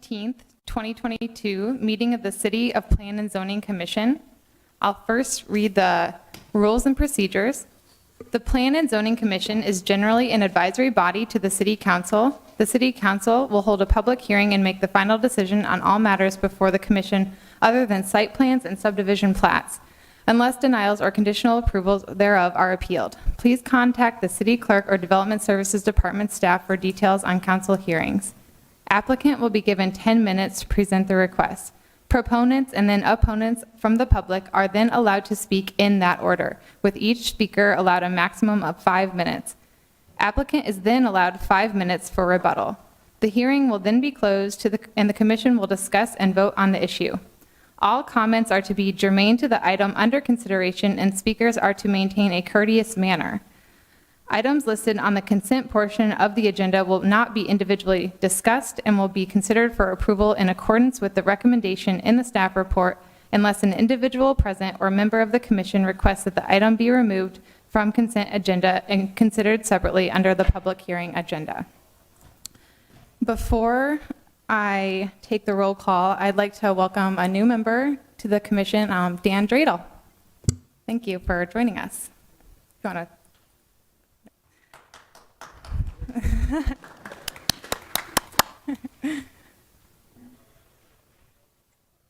15th, 2022 meeting of the City of Plan and Zoning Commission. I'll first read the rules and procedures. The Plan and Zoning Commission is generally an advisory body to the City Council. The City Council will hold a public hearing and make the final decision on all matters before the Commission other than site plans and subdivision plats, unless denials or conditional approvals thereof are appealed. Please contact the City Clerk or Development Services Department staff for details on council hearings. Applicant will be given 10 minutes to present the request. Proponents and then opponents from the public are then allowed to speak in that order, with each speaker allowed a maximum of 5 minutes. Applicant is then allowed 5 minutes for rebuttal. The hearing will then be closed and the Commission will discuss and vote on the issue. All comments are to be germane to the item under consideration, and speakers are to maintain a courteous manner. Items listed on the consent portion of the agenda will not be individually discussed and will be considered for approval in accordance with the recommendation in the staff report unless an individual present or member of the Commission requests that the item be removed from consent agenda and considered separately under the public hearing agenda. Before I take the roll call, I'd like to welcome a new member to the Commission, Dan Dreidel. Thank you for joining us. You want to?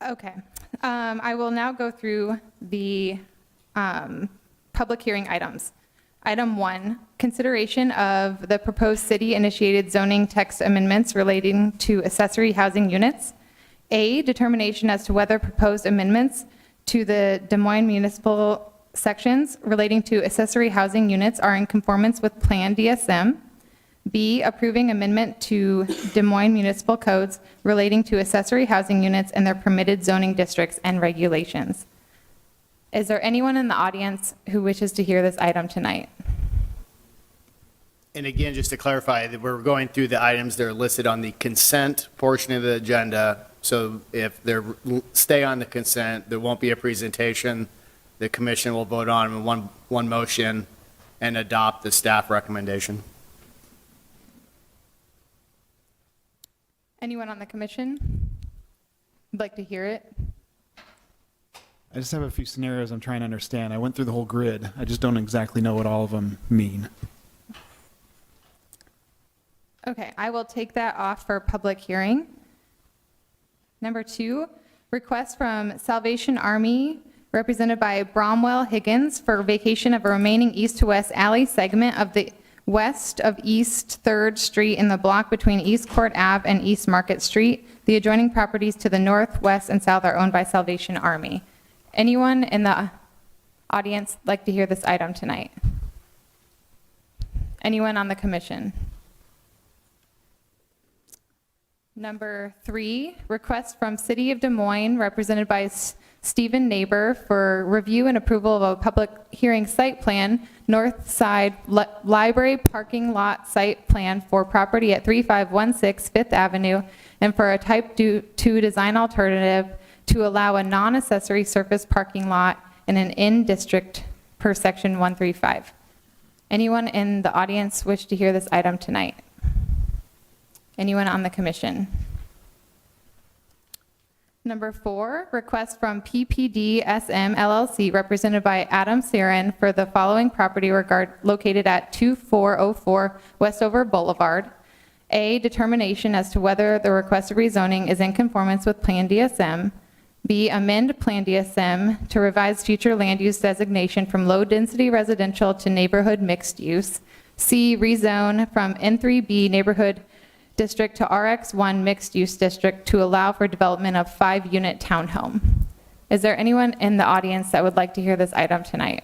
Okay. I will now go through the public hearing items. Item 1, consideration of the proposed city-initiated zoning text amendments relating to accessory housing units. A, determination as to whether proposed amendments to the Des Moines municipal sections relating to accessory housing units are in conformance with Plan DSM. B, approving amendment to Des Moines municipal codes relating to accessory housing units and their permitted zoning districts and regulations. Is there anyone in the audience who wishes to hear this item tonight? And again, just to clarify, that we're going through the items that are listed on the consent portion of the agenda. So if they stay on the consent, there won't be a presentation. The commission will vote on one motion and adopt the staff recommendation. Anyone on the commission would like to hear it? I just have a few scenarios I'm trying to understand. I went through the whole grid. I just don't exactly know what all of them mean. Okay, I will take that off for public hearing. Number 2, request from Salvation Army, represented by Bromwell Higgins, for vacation of a remaining east to west alley segment of the west of East 3rd Street in the block between East Court Ave and East Market Street. The adjoining properties to the north, west, and south are owned by Salvation Army. Anyone in the audience like to hear this item tonight? Anyone on the commission? Number 3, request from City of Des Moines, represented by Stephen Neighbor, for review and approval of a public hearing site plan, north side library parking lot site plan for property at 3516 Fifth Avenue, and for a type 2 design alternative to allow a non-accessory surface parking lot in an in-district per section 135. Anyone in the audience wish to hear this item tonight? Anyone on the commission? Number 4, request from PPD SM LLC, represented by Adam Sarin, for the following property located at 2404 Westover Boulevard. A, determination as to whether the requested rezoning is in conformance with Plan DSM. B, amend Plan DSM to revise future land use designation from low-density residential to neighborhood mixed use. C, rezone from N3B neighborhood district to RX1 mixed use district to allow for development of 5-unit townhome. Is there anyone in the audience that would like to hear this item tonight?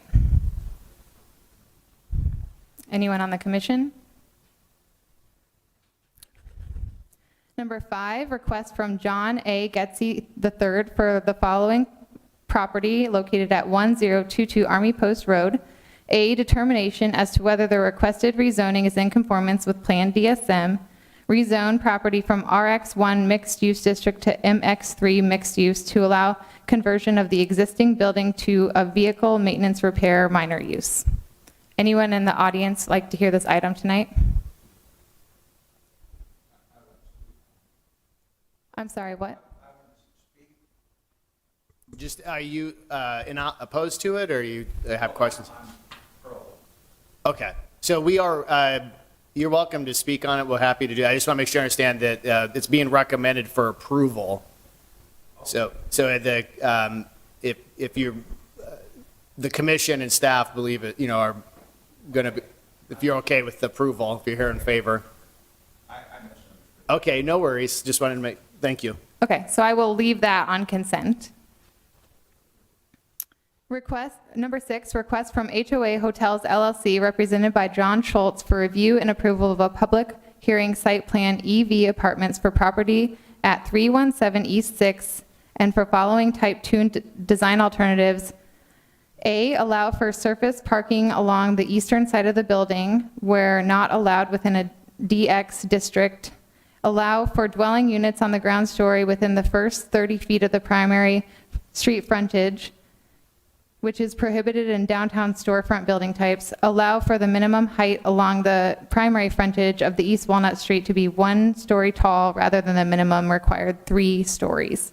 Anyone on the commission? Number 5, request from John A. Getzey III for the following property located at 1022 Army Post Road. A, determination as to whether the requested rezoning is in conformance with Plan DSM. Rezone property from RX1 mixed use district to MX3 mixed use to allow conversion of the existing building to a vehicle maintenance repair minor use. Anyone in the audience like to hear this item tonight? I'm sorry, what? Just, are you opposed to it, or you have questions? Okay, so we are, you're welcome to speak on it, we're happy to do. I just want to make sure I understand that it's being recommended for approval. So if you're, the commission and staff believe it, are going to be, if you're okay with the approval, if you're here in favor. Okay, no worries, just wanted to make, thank you. Okay, so I will leave that on consent. Request, number 6, request from HOA Hotels LLC, represented by John Schultz, for review and approval of a public hearing site plan EV apartments for property at 317 East 6, and for following type 2 design alternatives. A, allow for surface parking along the eastern side of the building where not allowed within a DX district. Allow for dwelling units on the ground story within the first 30 feet of the primary street frontage, which is prohibited in downtown storefront building types. Allow for the minimum height along the primary frontage of the East Walnut Street to be 1 story tall rather than the minimum required 3 stories.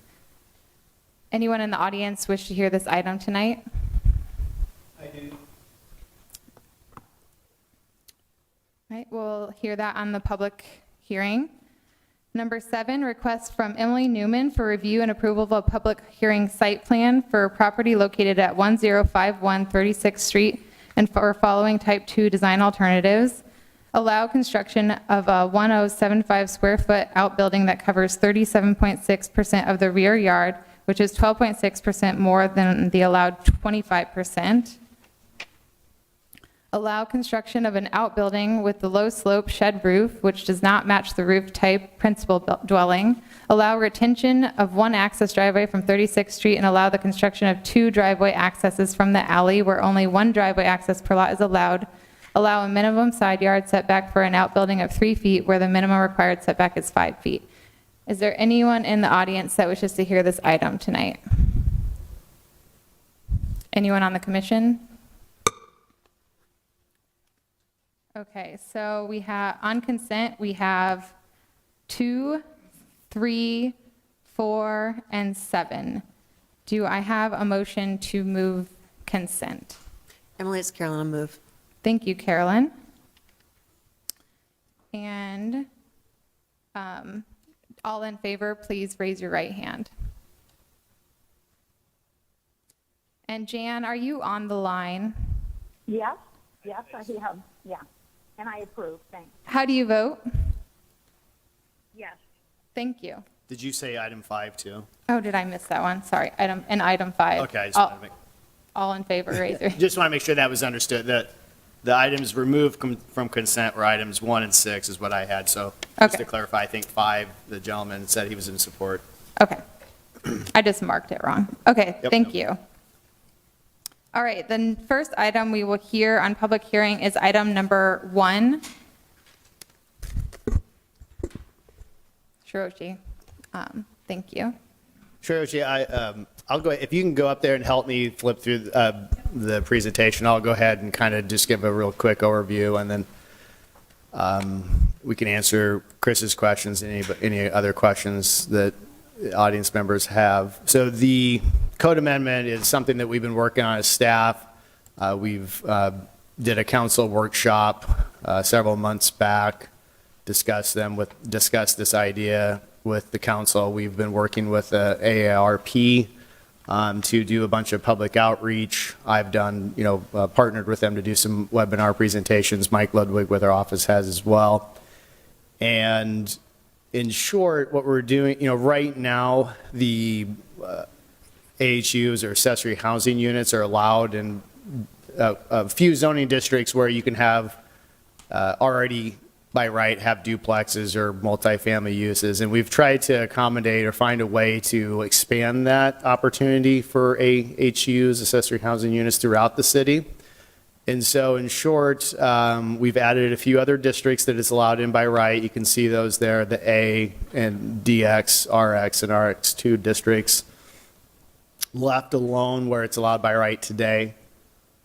Anyone in the audience wish to hear this item tonight? I do. All right, we'll hear that on the public hearing. Number 7, request from Emily Newman for review and approval of a public hearing site plan for a property located at 1051 36th Street and for following type 2 design alternatives. Allow construction of a 1075 square foot outbuilding that covers 37.6% of the rear yard, which is 12.6% more than the allowed 25%. Allow construction of an outbuilding with the low slope shed roof, which does not match the roof type principal dwelling. Allow retention of 1 access driveway from 36th Street and allow the construction of 2 driveway accesses from the alley where only 1 driveway access per lot is allowed. Allow a minimum side yard setback for an outbuilding of 3 feet where the minimum required setback is 5 feet. Is there anyone in the audience that wishes to hear this item tonight? Anyone on the commission? Okay, so we have, on consent, we have 2, 3, 4, and 7. Do I have a motion to move consent? Emily, it's Carolyn, I'll move. Thank you, Carolyn. And all in favor, please raise your right hand. And Jan, are you on the line? Yes, I have, yeah, and I approve, thanks. How do you vote? Yes. Thank you. Did you say item 5 too? Oh, did I miss that one? Sorry, item 5. Okay, I just wanted to make. All in favor, raise your. Just want to make sure that was understood, that the items removed from consent were items 1 and 6 is what I had. So just Okay. to clarify, I think 5, the gentleman said he was in support. Okay. I just marked it wrong. Okay, Yep. thank you. All right, the first item we will hear on public hearing is item number 1. Shiroshi, thank you. Sure, I'll go, if you can go up there and help me flip through the presentation, I'll go ahead and kind of just give a real quick overview, and then we can answer Chris's questions, any other questions that the audience members have. So the code amendment is something that we've been working on as staff. We've did a council workshop several months back, discussed this idea with the council. We've been working with AARP to do a bunch of public outreach. I've done, partnered with them to do some webinar presentations. Mike Ludwig with our office has as well. And in short, what we're doing, right now, the AHUs or accessory housing units are allowed in a few zoning districts where you can have already by right have duplexes or multifamily uses. And we've tried to accommodate or find a way to expand that opportunity for AHUs, accessory housing units, throughout the city. And so in short, we've added a few other districts that is allowed in by right. You can see those there, the A and DX, RX, and RX2 districts. Left alone where it's allowed by right today.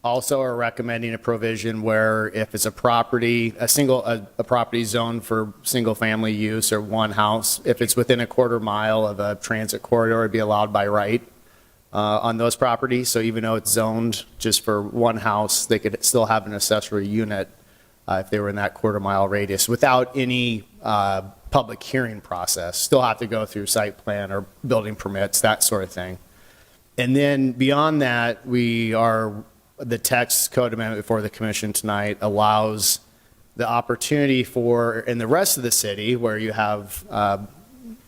Also are recommending a provision where if it's a property, a property zoned for single-family use or one house, if it's within a quarter mile of a transit corridor, it'd be allowed by right on those properties. So even though it's zoned just for one house, they could still have an accessory unit if they were in that quarter mile radius without any public hearing process. Still have to go through site plan or building permits, that sort of thing. And then beyond that, the text code amendment before the commission tonight allows the opportunity for, in the rest of the city, where you have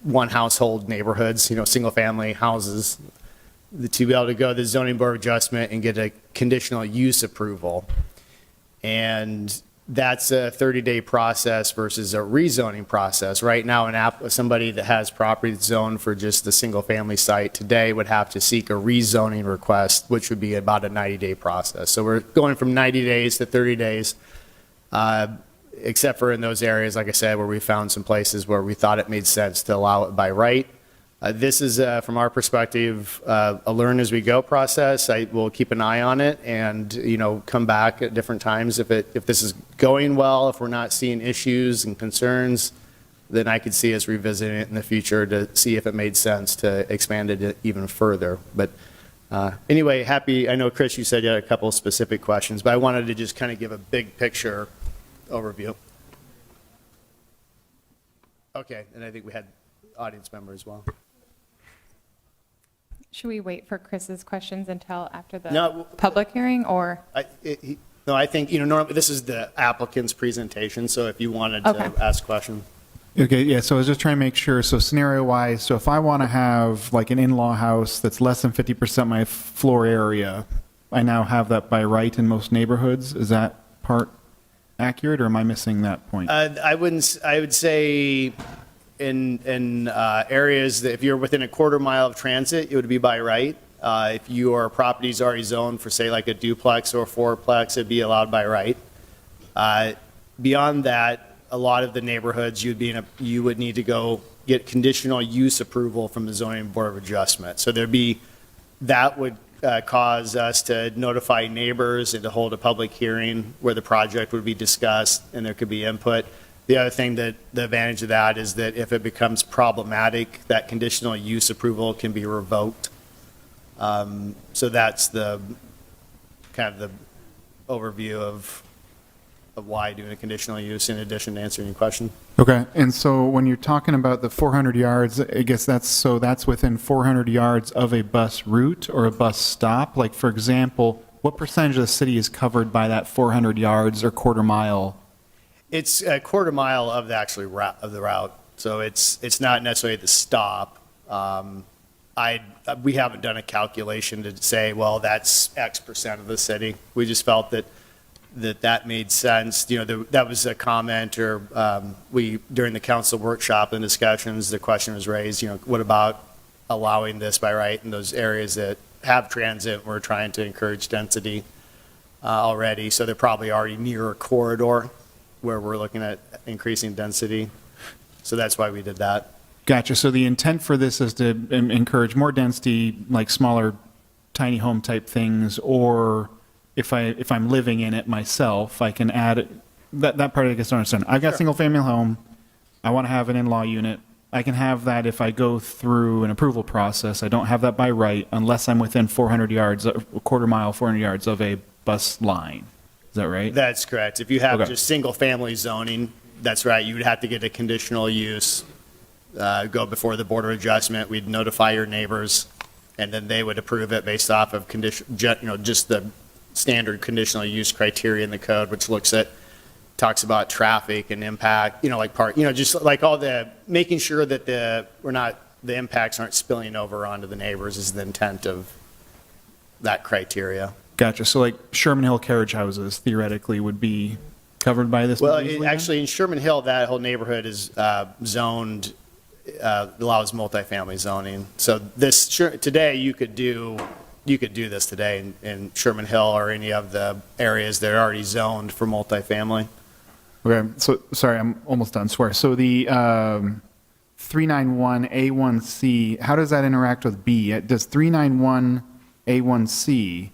one household neighborhoods, single family houses, to be able to go to the zoning board of adjustment and get a conditional use approval. And that's a 30-day process versus a rezoning process. Right now, somebody that has property zoned for just the single-family site today would have to seek a rezoning request, which would be about a 90-day process. So we're going from 90 days to 30 days, except for in those areas, like I said, where we found some places where we thought it made sense to allow it by right. This is, from our perspective, a learn as we go process. I will keep an eye on it and, come back at different times. If this is going well, if we're not seeing issues and concerns, then I could see us revisiting it in the future to see if it made sense to expand it even further. But anyway, happy. I know, Chris, you said you had a couple of specific questions, but I wanted to just kind of give a big picture overview. Okay, and I think we had audience member as well. Should we wait for Chris's questions until after the No. public hearing, or? I think, normally this is the applicant's presentation, so if you wanted Okay. to ask questions. Okay, yeah, so I was just trying to make sure, so scenario-wise, so if I want to have like an in-law house that's less than 50% my floor area, I now have that by right in most neighborhoods. Is that part accurate, or am I missing that point? I would say in areas that if you're within a quarter mile of transit, it would be by right. If your property is already zoned for, say, like a duplex or a fourplex, it'd be allowed by right. Beyond that, a lot of the neighborhoods you would need to go get conditional use approval from the zoning board of adjustment. So that would cause us to notify neighbors and to hold a public hearing where the project would be discussed and there could be input. The other thing the advantage of that is that if it becomes problematic, that conditional use approval can be revoked. So that's the kind of the overview of why doing a conditional use in addition to answering your question. Okay, and so when you're talking about the 400 yards, I guess that's within 400 yards of a bus route or a bus stop? Like, for example, what percentage of the city is covered by that 400 yards or quarter mile? It's a quarter mile of the the route, so it's not necessarily the stop. We haven't done a calculation to say, well, that's X percent of the city. We just felt that made sense. That was a comment, or during the council workshop and discussions, the question was raised, what about allowing this by right in those areas that have transit? We're trying to encourage density already, so they're probably already near a corridor where we're looking at increasing density. So that's why we did that. Gotcha. So the intent for this is to encourage more density, like smaller tiny home type things, or if I'm living in it myself, I can add it. That part I guess I don't understand. I've got a single family home. I want to have an in-law unit. I can have that if I go through an approval process. I don't have that by right unless I'm within 400 yards, a quarter mile, 400 yards of a bus line. Is that right? That's correct. If you have Okay. just single family zoning, that's right. You would have to get a conditional use, go before the board of adjustment. We'd notify your neighbors, and then they would approve it based off of just the standard conditional use criteria in the code, which talks about traffic and impact, just like all the, making sure that the impacts aren't spilling over onto the neighbors is the intent of that criteria. Gotcha. So like Sherman Hill carriage houses theoretically would be covered by this? Well, more easily then? actually, in Sherman Hill, that whole neighborhood is zoned, allows multifamily zoning. So today, you could do this today in Sherman Hill or any of the areas that are already zoned for multifamily. Okay, so sorry, I'm almost done. Swear. So the 391A1C, how does that interact with B? Does 391A1C,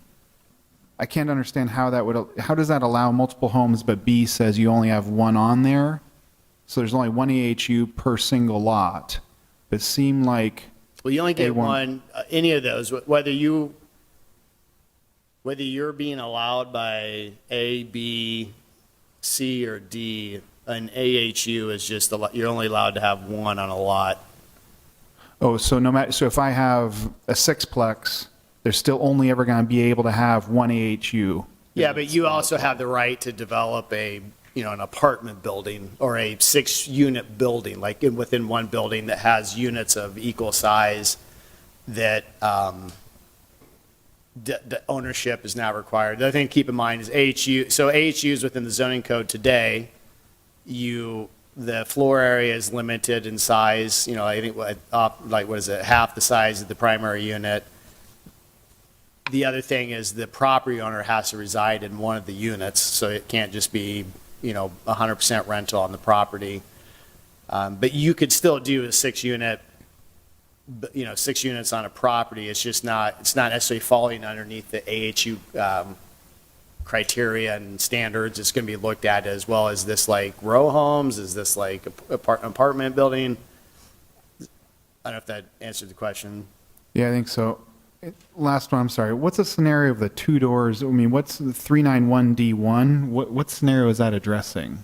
I can't understand how how does that allow multiple homes, but B says you only have one on there? So there's only one AHU per single lot. It seemed like, Well, you only get A1. one, any of those, whether you're being allowed by A, B, C, or D, an AHU is just, you're only allowed to have one on a lot. oh, so no matter, so if I have a sixplex, they're still only ever going to be able to have one AHU. Yeah, but you also have the right to develop an apartment building or a 6-unit building, like within one building that has units of equal size that the ownership is not required. The other thing to keep in mind is AHUs within the zoning code today, the floor area is limited in size, I think half the size of the primary unit. The other thing is the property owner has to reside in one of the units, so it can't just be 100% rental on the property. But you could still do a 6-unit, 6 units on a property. It's not necessarily falling underneath the AHU criteria and standards. It's going to be looked at as well as this like row homes, is this like apartment building? I don't know if that answered the question. Yeah, I think so. Last one, I'm sorry. What's a scenario of the 2 doors? I mean, what's the 391D1? What scenario is that addressing?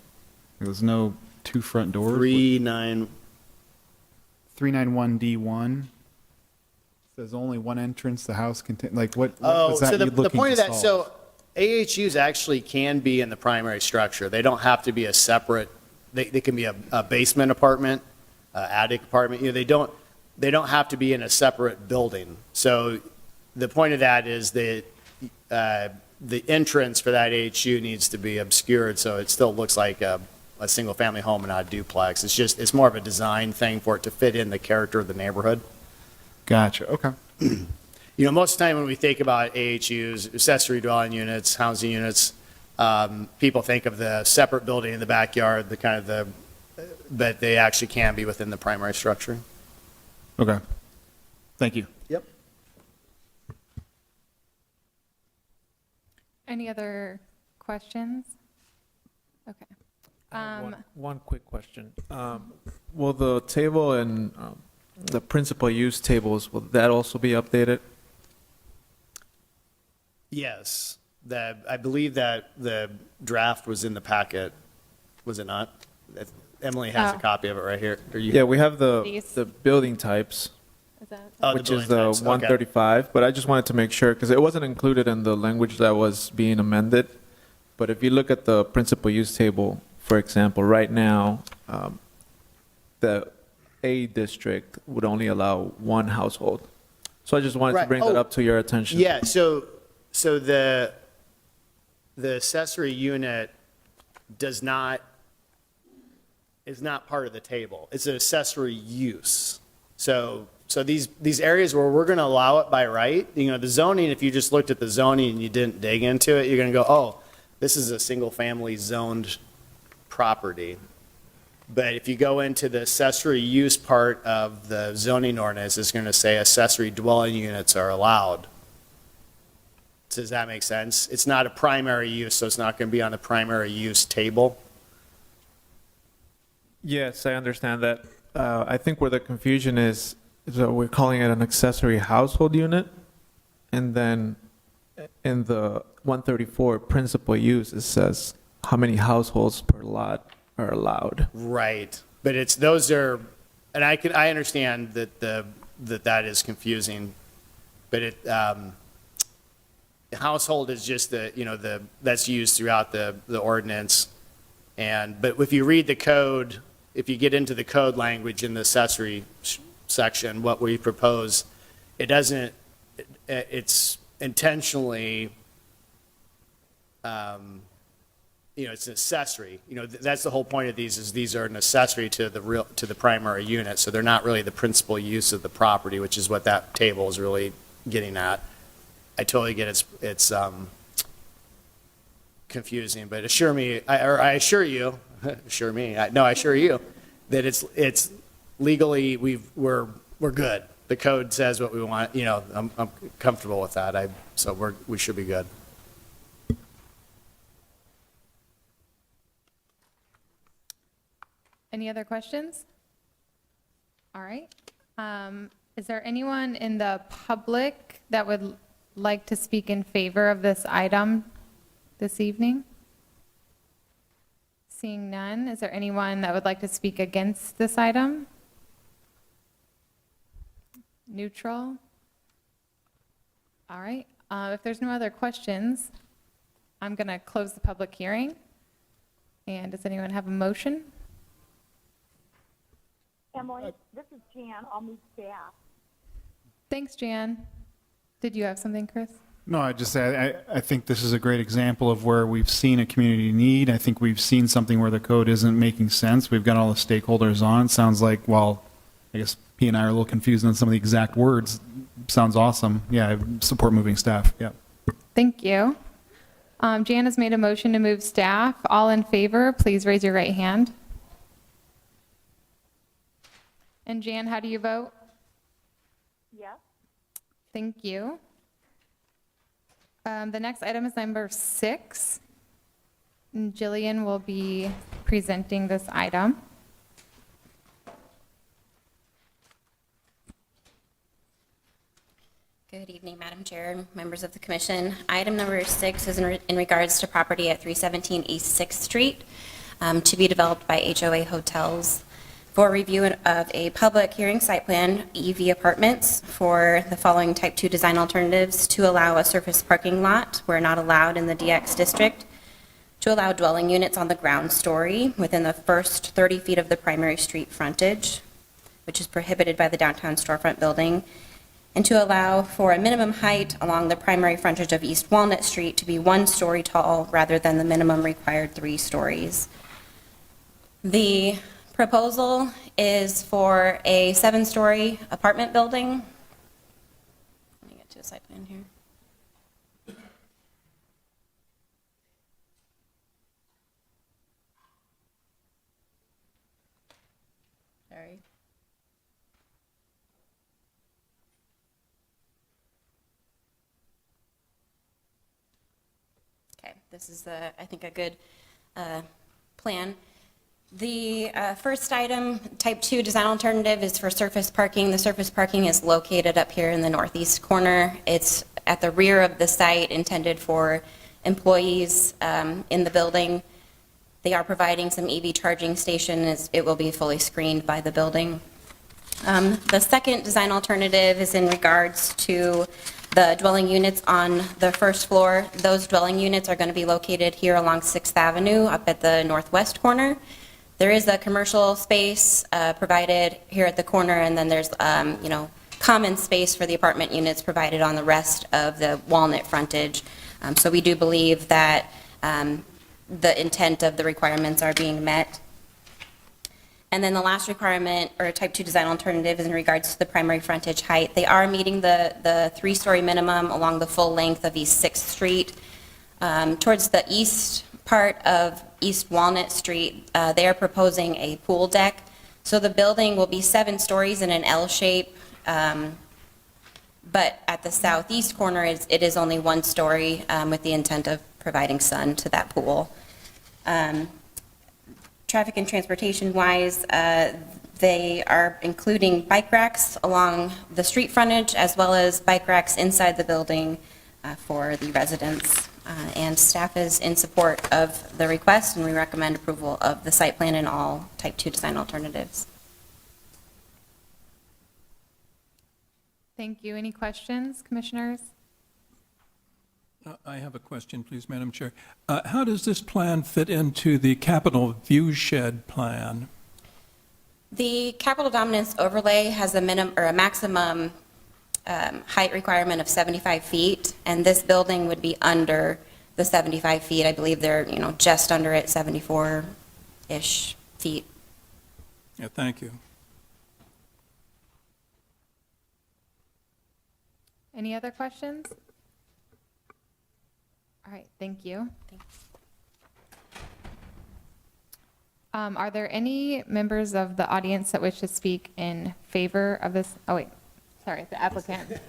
There's no 2 front doors? 391D1 says only one entrance, the house contain, like what was that So you the looking point to of that, solve? so AHUs actually can be in the primary structure. They don't have to be a separate, they can be a basement apartment, attic apartment. They don't have to be in a separate building. So the point of that is that the entrance for that AHU needs to be obscured so it still looks like a single-family home and not a duplex. It's more of a design thing for it to fit in the character of the neighborhood. Gotcha, okay. Most of the time when we think about AHUs, accessory dwelling units, housing units, people think of the separate building in the backyard, but they actually can be within the primary structure. Okay. Thank you. Yep. Any other questions? Okay. One quick question. Will the table and the principal use tables, will that also be updated? Yes. I believe that the draft was in the packet, was it not? Emily has a Oh. copy of it right here. Yeah, we have These? the building types, Is that? Oh, which building is the types, okay. 135, but I just wanted to make sure, because it wasn't included in the language that was being amended. But if you look at the principal use table, for example, right now, the A district would only allow one household. So I just wanted to Right. bring that Oh, up to your attention. Yeah, so the accessory unit is not part of the table. It's an accessory use. So these areas where we're going to allow it by right, the zoning, if you just looked at the zoning and you didn't dig into it, you're going to go, oh, this is a single-family zoned property. But if you go into the accessory use part of the zoning ordinance, it's going to say accessory dwelling units are allowed. Does that make sense? It's not a primary use, so it's not going to be on the primary use table. Yes, I understand that. I think where the confusion is that we're calling it an accessory household unit, and then in the 134 principal use, it says how many households per lot are allowed. Right. But and I understand that that is confusing, but household is just that's used throughout the ordinance. But if you read the code, if you get into the code language in the accessory section, what we propose, it's intentionally, it's an accessory. That's the whole point of these, is these are an accessory to the primary unit, so they're not really the principal use of the property, which is what that table is really getting at. I totally get it's confusing, but I assure you that it's legally we're good. The code says what we want. I'm comfortable with that. So we should be good. Any other questions? All right. Is there anyone in the public that would like to speak in favor of this item this evening? Seeing none, is there anyone that would like to speak against this item? Neutral? All right. If there's no other questions, I'm going to close the public hearing. And does anyone have a motion? Emily, this is Jan. I'll move staff. Thanks, Jan. Did you have something, Chris? No, I just say, I think this is a great example of where we've seen a community need. I think we've seen something where the code isn't making sense. We've got all the stakeholders on. It sounds like, well, I guess P and I are a little confused on some of the exact words. Sounds awesome. Yeah, I support moving staff. Yeah. Thank you. Jan has made a motion to move staff. All in favor, please raise your right hand. And Jan, how do you vote? Yes? Thank you. The next item is number 6. And Jillian will be presenting this item. Good evening, Madam Chair, members of the commission. Item number 6 is in regards to property at 317 East 6th Street to be developed by HOA Hotels for review of a public hearing site plan, EV Apartments, for the following type 2 design alternatives: to allow a surface parking lot where not allowed in the DX district, to allow dwelling units on the ground story within the first 30 feet of the primary street frontage, which is prohibited by the downtown storefront building, and to allow for a minimum height along the primary frontage of East Walnut Street to be 1 story tall rather than the minimum required 3 stories. The proposal is for a 7-story apartment building. Let me get to a site plan here. Sorry. Okay, this is, I think, a good plan. The first item, type 2 design alternative, is for surface parking. The surface parking is located up here in the northeast corner. It's at the rear of the site, intended for employees in the building. They are providing some EV charging stations. It will be fully screened by the building. The second design alternative is in regards to the dwelling units on the first floor. Those dwelling units are going to be located here along 6th Avenue up at the northwest corner. There is a commercial space provided here at the corner, and then there's, common space for the apartment units provided on the rest of the Walnut frontage. So we do believe that the intent of the requirements are being met. And then the last requirement, or type 2 design alternative, is in regards to the primary frontage height. They are meeting the 3-story minimum along the full length of East 6th Street. Towards the east part of East Walnut Street, they are proposing a pool deck. So the building will be 7 stories in an L shape, but at the southeast corner, it is only 1 story with the intent of providing sun to that pool. Traffic and transportation-wise, they are including bike racks along the street frontage, as well as bike racks inside the building for the residents. And staff is in support of the request, and we recommend approval of the site plan and all type 2 design alternatives. Thank you. Any questions, commissioners? I have a question, please, Madam Chair. How does this plan fit into the capital view shed plan? The capital dominance overlay has a minimum or a maximum height requirement of 75 feet, and this building would be under the 75 feet. I believe they're, just under it, 74-ish feet. Yeah, thank you. Any other questions? All right, thank you. Thanks. Are there any members of the audience that wish to speak in favor of this? Oh, wait, sorry, the applicant.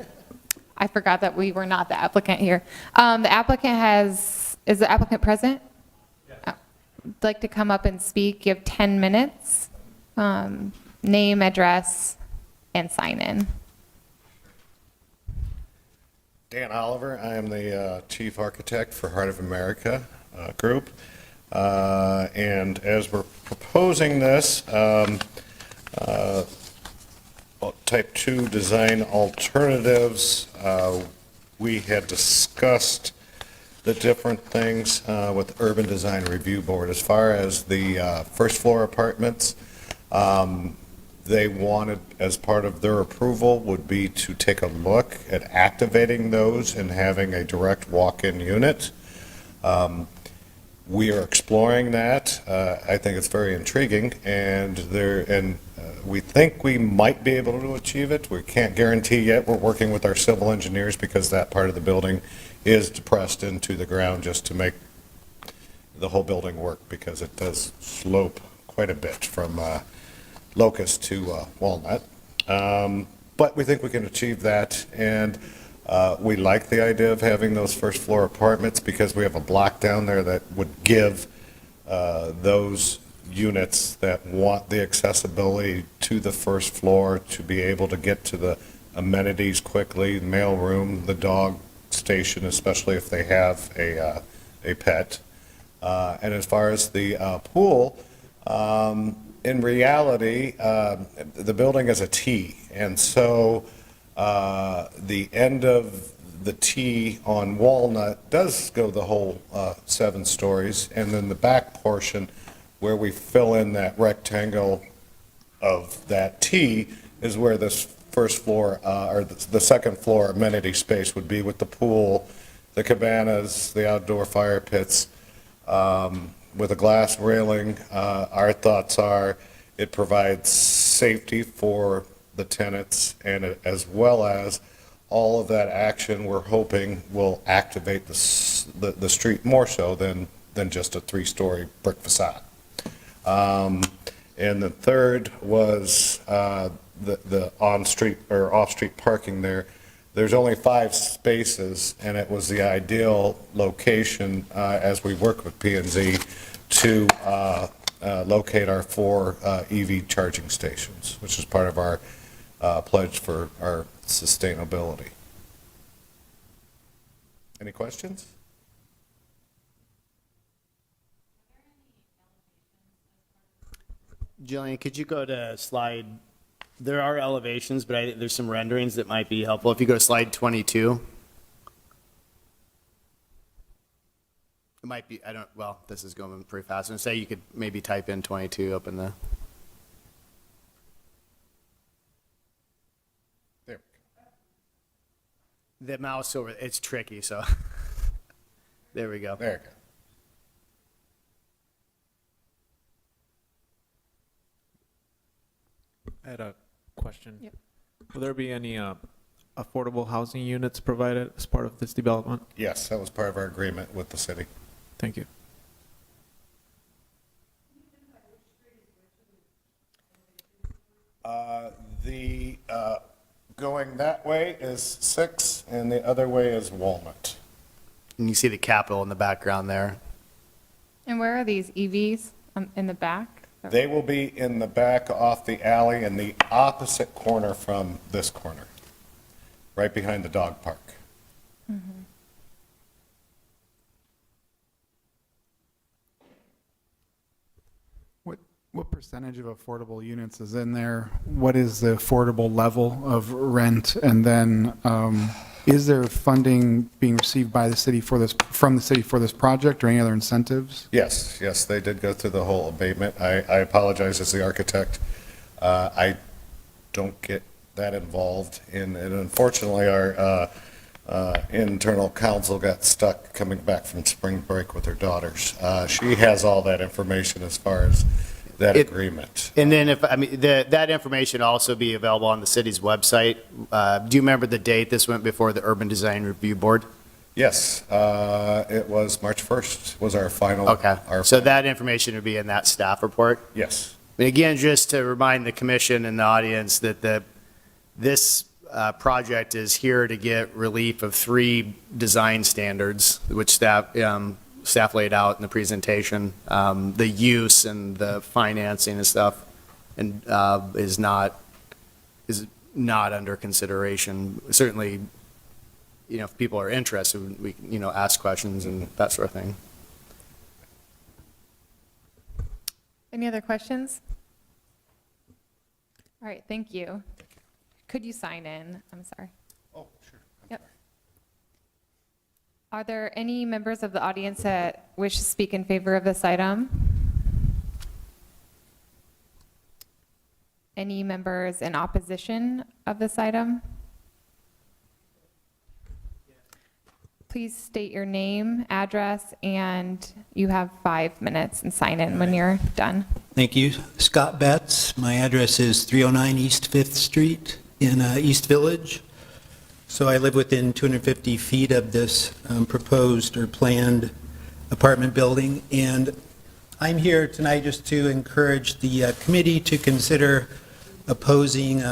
I forgot that we were not the applicant here. The applicant is the applicant present? Yes. Would like to come up and speak. You have 10 minutes. name, address, and sign in. Dan Oliver, I am the chief architect for Heart of America Group. And as we're proposing this, type 2 design alternatives, we had discussed the different things with the Urban Design Review Board. As far as the first floor apartments, they wanted, as part of their approval, would be to take a look at activating those and having a direct walk-in unit. We are exploring that. I think it's very intriguing, and we think we might be able to achieve it. We can't guarantee yet. We're working with our civil engineers because that part of the building is depressed into the ground just to make the whole building work, because it does slope quite a bit from Locust to Walnut. But we think we can achieve that, and we like the idea of having those first floor apartments because we have a block down there that would give those units that want the accessibility to the first floor to be able to get to the amenities quickly, the mail room, the dog station, especially if they have a pet. And as far as the pool, in reality, the building is a T, and so the end of the T on Walnut does go the whole 7 stories, and then the back portion where we fill in that rectangle of that T is where this first floor, or the second floor amenity space would be, with the pool, the cabanas, the outdoor fire pits, with a glass railing. Our thoughts are it provides safety for the tenants, and as well as all of that action we're hoping will activate the street more so than just a 3-story brick facade. And the third was the on-street or off-street parking there. There's only 5 spaces, and it was the ideal location as we work with P&Z to locate our 4 EV charging stations, which is part of our pledge for our sustainability. Any questions? Jillian, could you go to slide, there are elevations, but there's some renderings that might be helpful. If you go to slide 22. It might be, well, this is going pretty fast. And say you could maybe type in 22 up in the. There. The mouse over, it's tricky, so. There we go. There you go. I had a question. Yep. Will there be any affordable housing units provided as part of this development? Yes, that was part of our agreement with the city. Thank you. The going that way is 6, and the other way is Walnut. And you see the Capitol in the background there. And where are these EVs in the back? They will be in the back off the alley in the opposite corner from this corner, right behind the dog park. What percentage of affordable units is in there? What is the affordable level of rent? And then is there funding being received by the city for this, from the city for this project, or any other incentives? Yes, they did go through the whole abatement. I apologize as the architect. I don't get that involved in, and unfortunately, our internal counsel got stuck coming back from spring break with her daughters. She has all that information as far as that agreement. And then that information will also be available on the city's website. Do you remember the date this went before the Urban Design Review Board? Yes, it was March 1st was our final. Okay, so that information would be in that staff report? Yes. And again, just to remind the commission and the audience that this project is here to get relief of 3 design standards, which staff laid out in the presentation, the use and the financing and stuff. and is not under consideration. Certainly, if people are interested, we can, ask questions and that sort of thing. Any other questions? All right, thank you. Could you sign in? I'm sorry. Oh, sure. Yep. Are there any members of the audience that wish to speak in favor of this item? Any members in opposition of this item? Please state your name, address, and you have 5 minutes, and sign in when you're done. Thank you. Scott Betts. My address is 309 East 5th Street in East Village. So I live within 250 feet of this proposed or planned apartment building. And I'm here tonight just to encourage the committee to consider opposing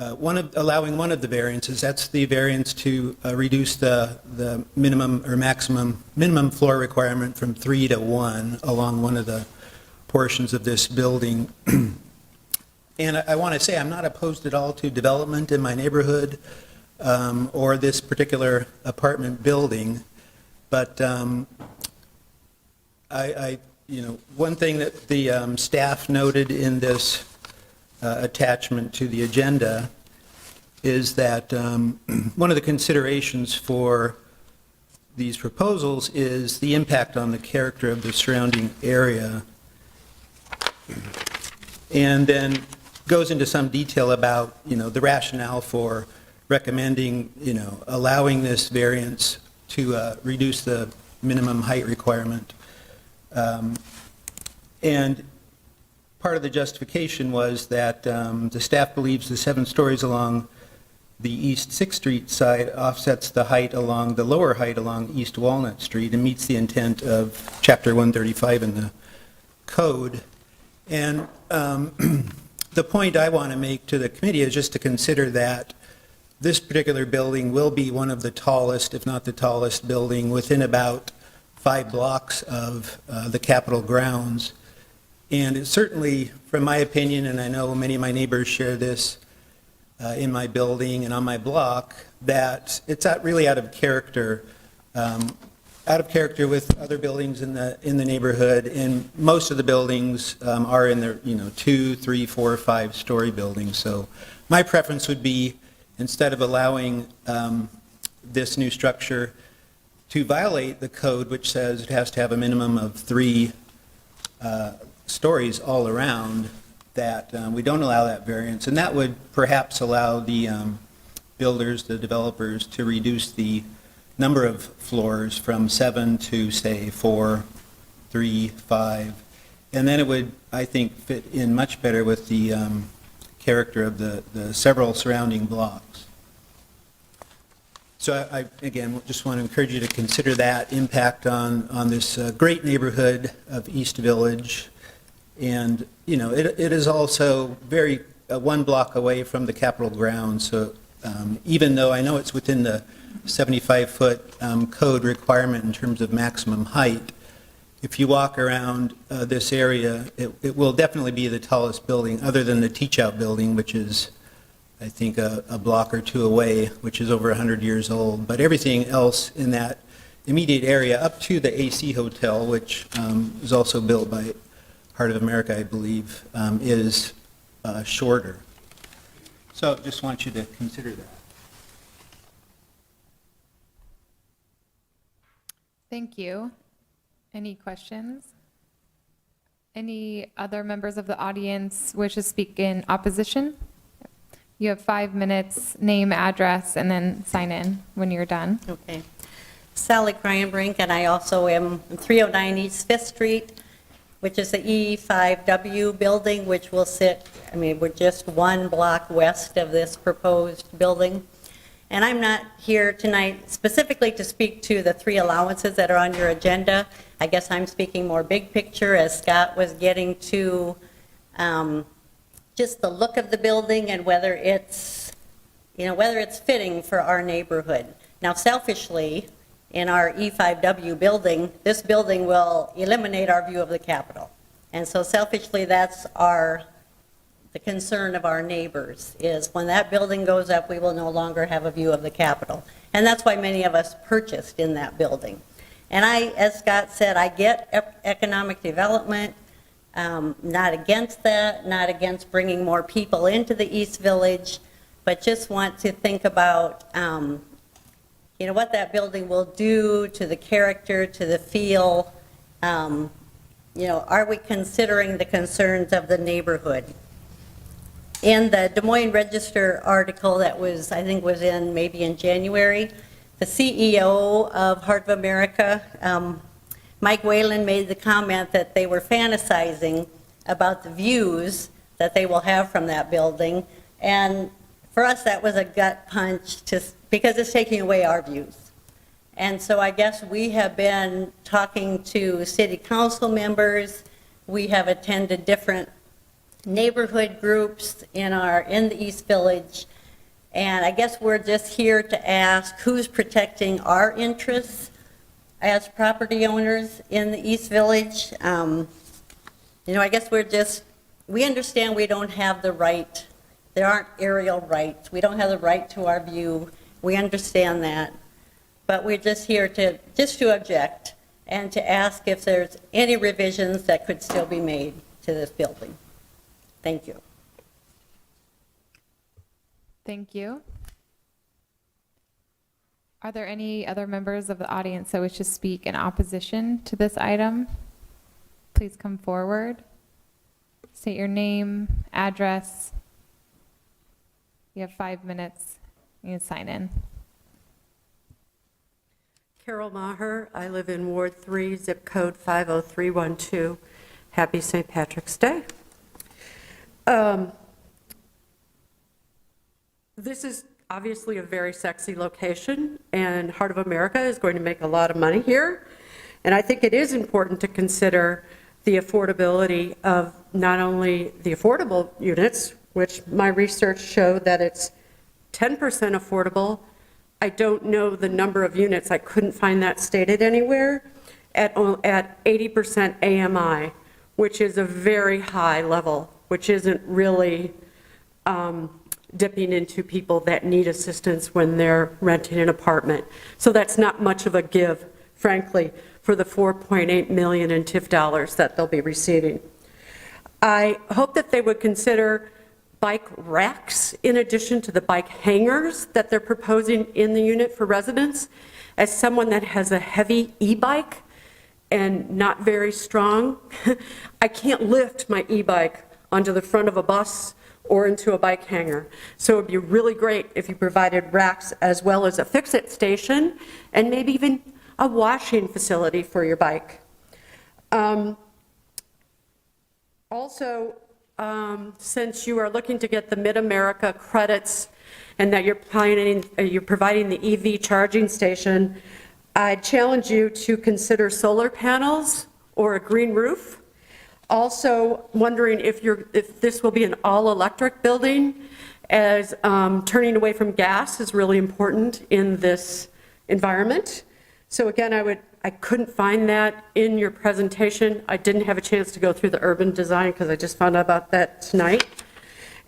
allowing one of the variances. That's the variance to reduce the minimum or minimum floor requirement from 3 to 1 along one of the portions of this building. And I want to say I'm not opposed at all to development in my neighborhood or this particular apartment building, but one thing that the staff noted in this attachment to the agenda is that one of the considerations for these proposals is the impact on the character of the surrounding area, and then goes into some detail about the rationale for recommending allowing this variance to reduce the minimum height requirement. And part of the justification was that the staff believes the 7 stories along the East 6th Street side offsets the height along the lower height along East Walnut Street and meets the intent of Chapter 135 in the code. And the point I want to make to the committee is just to consider that this particular building will be one of the tallest, if not the tallest building within about 5 blocks of the Capitol grounds. And it's certainly, from my opinion, and I know many of my neighbors share this in my building and on my block, that it's really out of character with other buildings in the neighborhood. And most of the buildings are in their 2, 3, 4, 5-story buildings. So my preference would be, instead of allowing this new structure to violate the code, which says it has to have a minimum of 3 stories all around, that we don't allow that variance. And that would perhaps allow the builders, the developers, to reduce the number of floors from 7 to, say, 4, 3, 5. And then it would, I think, fit in much better with the character of the several surrounding blocks. So I, again, just want to encourage you to consider that impact on this great neighborhood of East Village. And, it is also very 1 block away from the Capitol grounds. So even though I know it's within the 75-foot code requirement in terms of maximum height, if you walk around this area, it will definitely be the tallest building, other than the Teach-Out building, which is, I think, a block or 2 away, which is over 100 years old. But everything else in that immediate area, up to the AC Hotel, which is also built by Heart of America, I believe, is shorter. So just want you to consider that. Thank you. Any questions? Any other members of the audience wish to speak in opposition? You have 5 minutes, name, address, and then sign in when you're done. Okay. Sally Kryenbrink, and I also am 309 East 5th Street, which is the E5W building, which will sit, we're just 1 block west of this proposed building. And I'm not here tonight specifically to speak to the 3 allowances that are on your agenda. I guess I'm speaking more big picture, as Scott was getting to just the look of the building and whether it's fitting for our neighborhood. Now, selfishly, in our E5W building, this building will eliminate our view of the Capitol. And so selfishly, that's the concern of our neighbors, is when that building goes up, we will no longer have a view of the Capitol. And that's why many of us purchased in that building. And as Scott said, I get economic development, not against that, not against bringing more people into the East Village, but just want to think about, what that building will do to the character, to the feel. Are we considering the concerns of the neighborhood? In the Des Moines Register article that I think was maybe in January, the CEO of Heart of America, Mike Whalen, made the comment that they were fantasizing about the views that they will have from that building. And for us, that was a gut punch because it's taking away our views. And so I guess we have been talking to city council members. We have attended different neighborhood groups in the East Village. And I guess we're just here to ask who's protecting our interests as property owners in the East Village. I guess we understand we don't have the right, there aren't aerial rights. We don't have the right to our view. We understand that. But we're just here to object and to ask if there's any revisions that could still be made to this building. Thank you. Thank you. Are there any other members of the audience that wish to speak in opposition to this item? Please come forward. State your name, address. You have 5 minutes. You can sign in. Carol Maher. I live in Ward 3, zip code 50312. Happy St. Patrick's Day. This is obviously a very sexy location, and Heart of America is going to make a lot of money here. And I think it is important to consider the affordability of not only the affordable units, which my research showed that it's 10% affordable. I don't know the number of units. I couldn't find that stated anywhere. At 80% AMI, which is a very high level, which isn't really dipping into people that need assistance when they're renting an apartment. So that's not much of a give, frankly, for the $4.8 million in TIF dollars that they'll be receiving. I hope that they would consider bike racks in addition to the bike hangers that they're proposing in the unit for residents. As someone that has a heavy e-bike and not very strong, I can't lift my e-bike onto the front of a bus or into a bike hanger. So it would be really great if you provided racks as well as a fix-it station and maybe even a washing facility for your bike. Also, since you are looking to get the Mid-America credits and that you're providing the EV charging station, I challenge you to consider solar panels or a green roof. Also wondering if this will be an all-electric building, as turning away from gas is really important in this environment. So again, I couldn't find that in your presentation. I didn't have a chance to go through the urban design because I just found out about that tonight.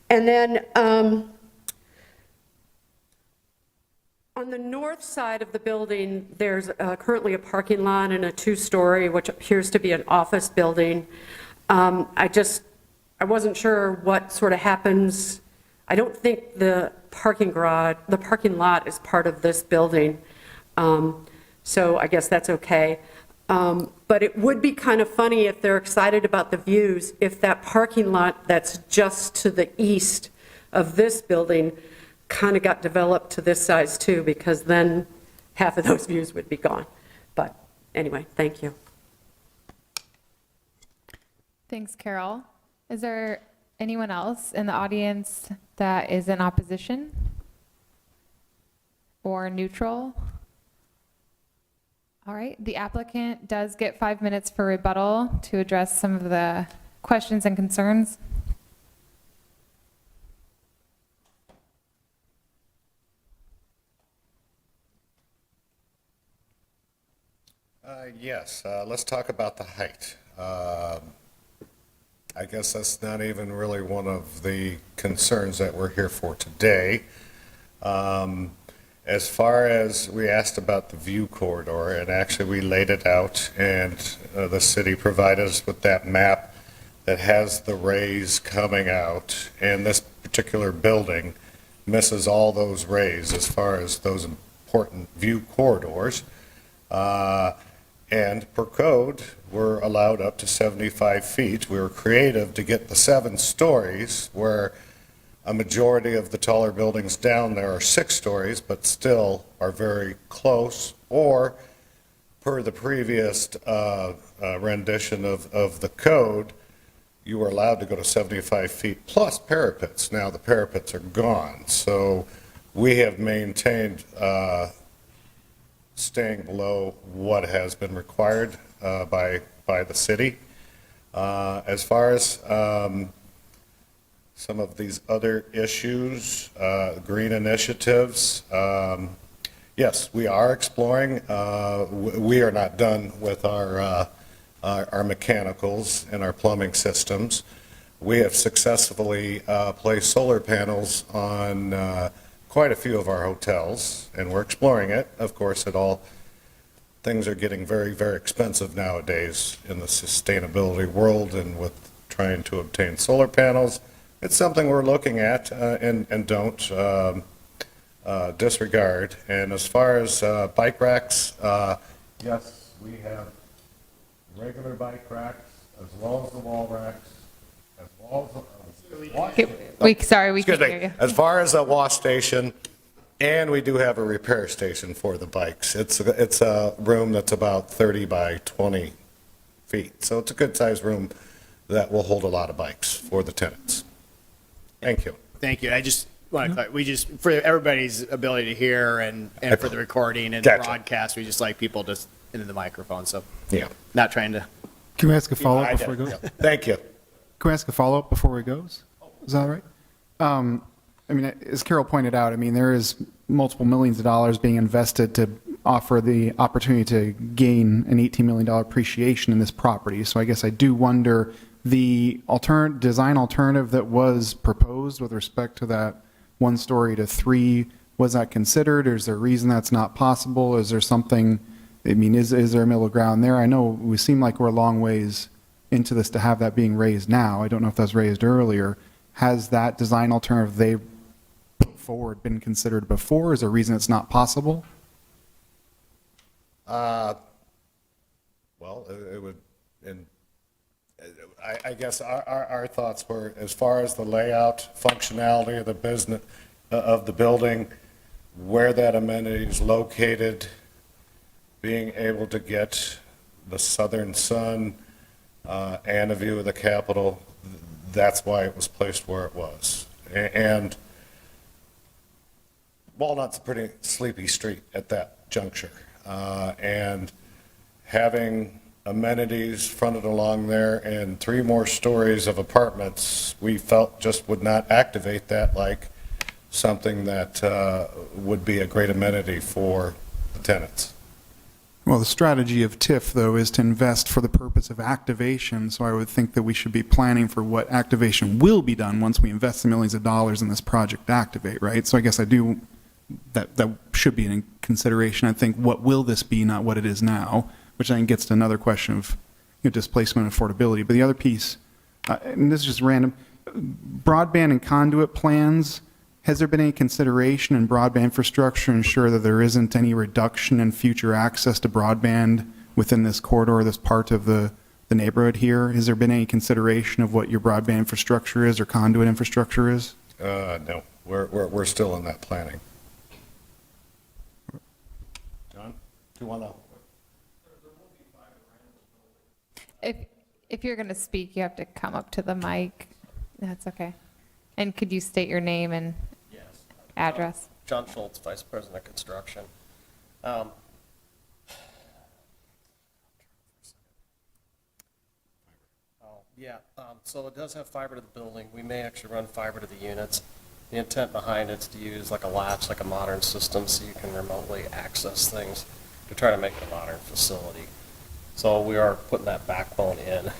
And then on the north side of the building, there's currently a parking lot and a 2-story, which appears to be an office building. I wasn't sure what sort of happens. I don't think the parking lot is part of this building. So I guess that's okay. But it would be kind of funny if they're excited about the views, if that parking lot that's just to the east of this building kind of got developed to this size too, because then half of those views would be gone. But anyway, thank you. Thanks, Carol. Is there anyone else in the audience that is in opposition or neutral? All right, the applicant does get 5 minutes for rebuttal to address some of the questions and concerns. Yes, let's talk about the height. I guess that's not even really one of the concerns that we're here for today. As far as we asked about the view corridor, and actually we laid it out, and the city provided us with that map that has the rays coming out, and this particular building misses all those rays as far as those important view corridors. And per code, we're allowed up to 75 feet. We were creative to get the 7 stories, where a majority of the taller buildings down there are 6 stories, but still are very close, or per the previous rendition of the code, you were allowed to go to 75 feet plus parapets. Now the parapets are gone, so we have maintained staying below what has been required by the city. As far as some of these other issues, green initiatives, yes, we are exploring. We are not done with our mechanicals and our plumbing systems. We have successfully placed solar panels on quite a few of our hotels, and we're exploring it. Of course, things are getting very, very expensive nowadays in the sustainability world, and with trying to obtain solar panels, it's something we're looking at and don't disregard. And as far as bike racks, yes, we have regular bike racks as well as the wall racks, as well as Sorry, we Excuse can't me. hear you. As far as a wash station, and we do have a repair station for the bikes. It's a room that's about 30 by 20 feet. So it's a good-sized room that will hold a lot of bikes for the tenants. Thank you. Thank you. I just want to clarify, we just, for everybody's ability to hear and for the recording and Gotcha. broadcast, we just like people just into the microphone, so Yeah. not trying to. Can we ask a follow-up I before we did. go? Thank you. Can we ask a follow-up before we goes? Is that all right? I mean, as Carol pointed out, I mean, there is multiple millions of dollars being invested to offer the opportunity to gain an $18 million appreciation in this property. So I guess I do wonder, the design alternative that was proposed with respect to that 1 story to 3, was that considered, or is there a reason that's not possible? Is there something, I mean, is there a middle ground there? I know we seem like we're a long ways into this to have that being raised now. I don't know if that was raised earlier. Has that design alternative they put forward been considered before? Is there a reason it's not possible? Well, it would, and I guess our thoughts were, as far as the layout, functionality of the business, of the building, where that amenity is located, being able to get the southern sun and a view of the Capitol, that's why it was placed where it was. And Walnut's a pretty sleepy street at that juncture. And having amenities fronted along there and 3 more stories of apartments, we felt just would not activate that like something that would be a great amenity for the tenants. Well, the strategy of TIF, though, is to invest for the purpose of activation, so I would think that we should be planning for what activation will be done once we invest the millions of dollars in this project to activate, right? So I guess that should be in consideration. I think, what will this be, not what it is now, which I think gets to another question of displacement and affordability. But the other piece, and this is just random, broadband and conduit plans. Has there been any consideration in broadband infrastructure to ensure that there isn't any reduction in future access to broadband within this corridor, this part of the neighborhood here? Has there been any consideration of what your broadband infrastructure is or conduit infrastructure is? No, we're still in that planning. John, do you want to? If you're going to speak, you have to come up to the mic. That's okay. And could you state your name and address? John Schultz, Vice President of Construction. So it does have fiber to the building. We may actually run fiber to the units. The intent behind it is to use like a latch, like a modern system, so you can remotely access things to try to make it a modern facility. So we are putting that backbone in.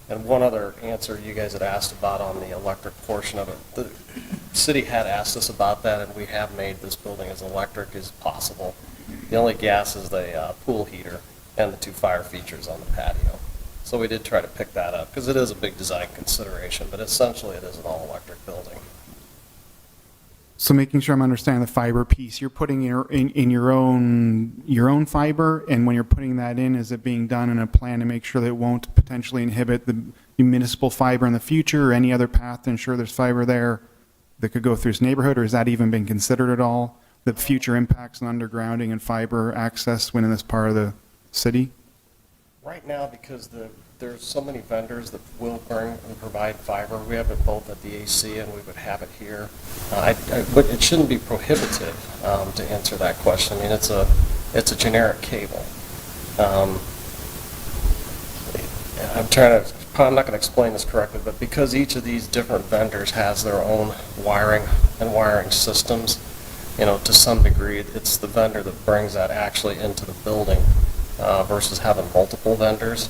And one other answer you guys had asked about on the electric portion of it, the city had asked us about that, and we have made this building as electric as possible. The only gas is the pool heater and the 2 fire features on the patio. So we did try to pick that up, because it is a big design consideration, but essentially it is an all-electric building. So making sure I'm understanding the fiber piece, you're putting in your own fiber, and when you're putting that in, is it being done in a plan to make sure that it won't potentially inhibit the municipal fiber in the future, or any other path to ensure there's fiber there that could go through this neighborhood, or has that even been considered at all? The future impacts on undergrounding and fiber access when in this part of the city? Right now, because there's so many vendors that will bring and provide fiber, we have it both at the AC and we would have it here. But it shouldn't be prohibitive, to answer that question. I mean, it's a generic cable. I'm not going to explain this correctly, but because each of these different vendors has their own wiring systems, to some degree, it's the vendor that brings that actually into the building versus having multiple vendors,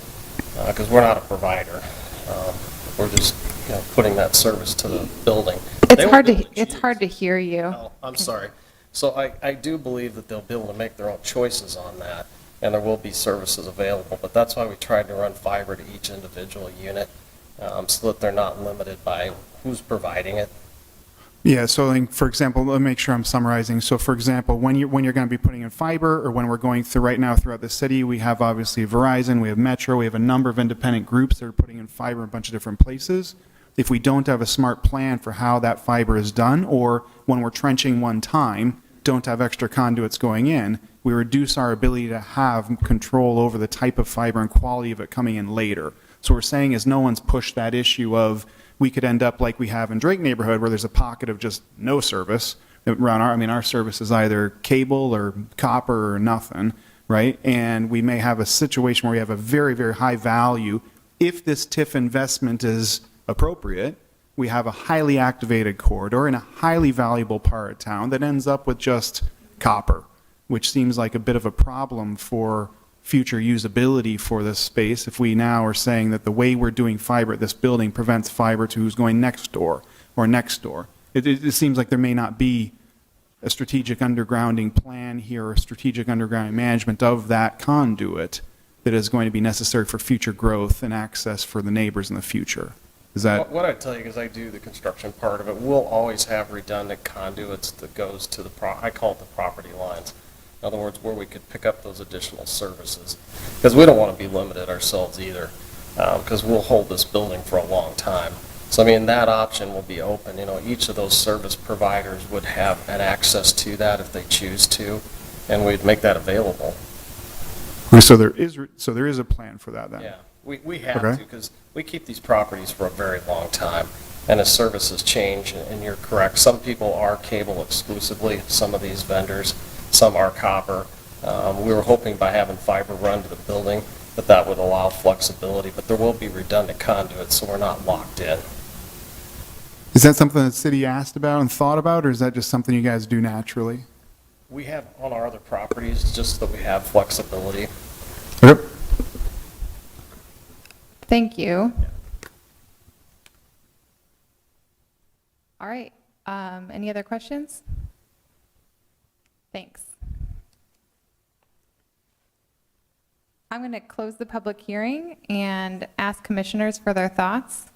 because we're not a provider. We're just putting that service to the building. It's hard to hear you. Oh, I'm sorry. So I do believe that they'll be able to make their own choices on that, and there will be services available, but that's why we tried to run fiber to each individual unit, so that they're not limited by who's providing it. Yeah, so like, for example, let me make sure I'm summarizing. So for example, when you're going to be putting in fiber, or when we're going through right now throughout the city, we have obviously Verizon, we have Metro, we have a number of independent groups that are putting in fiber in a bunch of different places. If we don't have a smart plan for how that fiber is done, or when we're trenching one time, don't have extra conduits going in, we reduce our ability to have control over the type of fiber and quality of it coming in later. So what we're saying is no one's pushed that issue of we could end up like we have in Drake neighborhood where there's a pocket of just no service. Our service is either cable or copper or nothing, right? And we may have a situation where we have a very, very high value. If this TIF investment is appropriate, we have a highly activated corridor in a highly valuable part of town that ends up with just copper, which seems like a bit of a problem for future usability for this space if we now are saying that the way we're doing fiber at this building prevents fiber to who's going next door or next door. It seems like there may not be a strategic undergrounding plan here or strategic undergrounding management of that conduit that is going to be necessary for future growth and access for the neighbors in the future. Is that? What I tell you, because I do the construction part of it, we'll always have redundant conduits that goes to I call it the property lines. In other words, where we could pick up those additional services. Because we don't want to be limited ourselves either, because we'll hold this building for a long time. So, I mean, that option will be open. Each of those service providers would have an access to that if they choose to, and we'd make that available. So there is a plan for that then? Yeah, we have to, because we keep these properties for a very long time, and as services change, and you're correct, some people are cable exclusively, some of these vendors. Some are copper. We were hoping by having fiber run to the building that would allow flexibility, but there will be redundant conduits, so we're not locked in. Is that something the city asked about and thought about, or is that just something you guys do naturally? We have on our other properties, just that we have flexibility. Okay. Thank you. All right. Any other questions? Thanks. I'm going to close the public hearing and ask commissioners for their thoughts.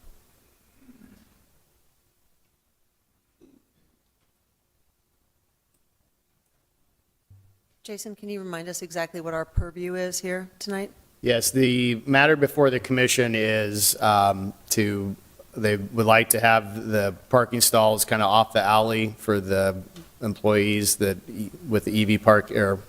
Jason, can you remind us exactly what our purview is here tonight? Yes, the matter before the commission is they would like to have the parking stalls kind of off the alley for the employees with the EV park or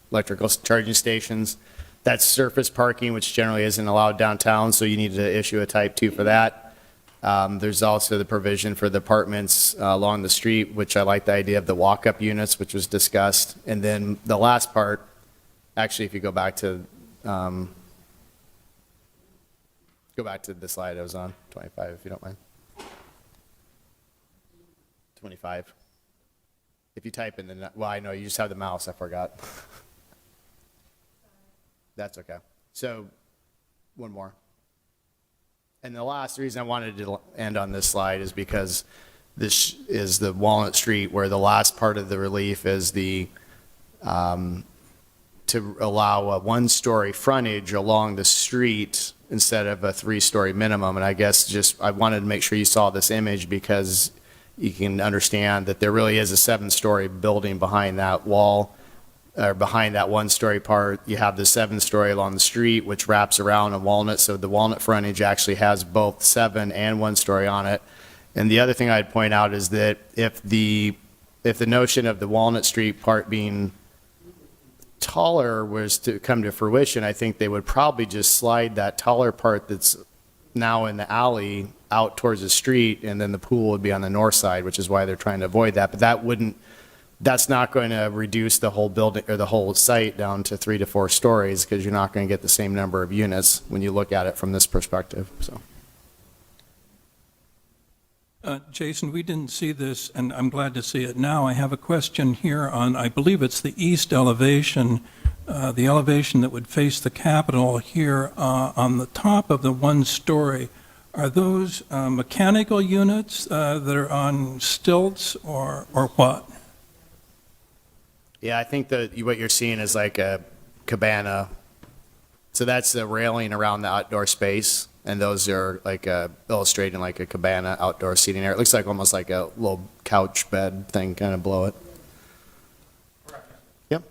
electrical charging stations. That's surface parking, which generally isn't allowed downtown, so you need to issue a type 2 for that. There's also the provision for the apartments along the street, which I like the idea of the walk-up units, which was discussed. And then the last part, actually, if you go back to the slide I was on, 25, if you don't mind. 25. If you type in well, I know you just have the mouse, I forgot. That's okay. So, one more. And the last reason I wanted to end on this slide is because this is the Walnut Street, where the last part of the relief is the, to allow a one-story frontage along the street instead of a three-story minimum. And I guess I wanted to make sure you saw this image because you can understand that there really is a 7-story building behind that wall, or behind that one-story part. You have the 7-story along the street, which wraps around on Walnut, so the Walnut frontage actually has both 7 and 1-story on it. And the other thing I'd point out is that if the notion of the Walnut Street part being taller was to come to fruition, I think they would probably just slide that taller part that's now in the alley out towards the street, and then the pool would be on the north side, which is why they're trying to avoid that. But that's not going to reduce the whole building or the whole site down to 3 to 4 stories, because you're not going to get the same number of units when you look at it from this perspective. So. Jason, we didn't see this, and I'm glad to see it now. I have a question here on, I believe it's the east elevation, the elevation that would face the Capitol here on the top of the 1-story. Are those mechanical units that are on stilts or what? Yeah, I think that what you're seeing is like a cabana. So that's the railing around the outdoor space, and those are like illustrating like a cabana outdoor seating area. It looks like almost like a little couch bed thing kind of below it. Yep.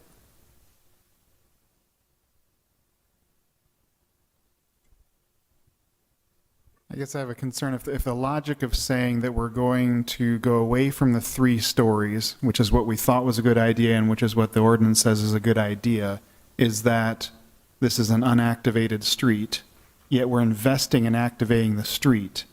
I guess I have a concern if the logic of saying that we're going to go away from the 3 stories, which is what we thought was a good idea and which is what the ordinance says is a good idea, is that this is an unactivated street, yet we're investing in activating the street.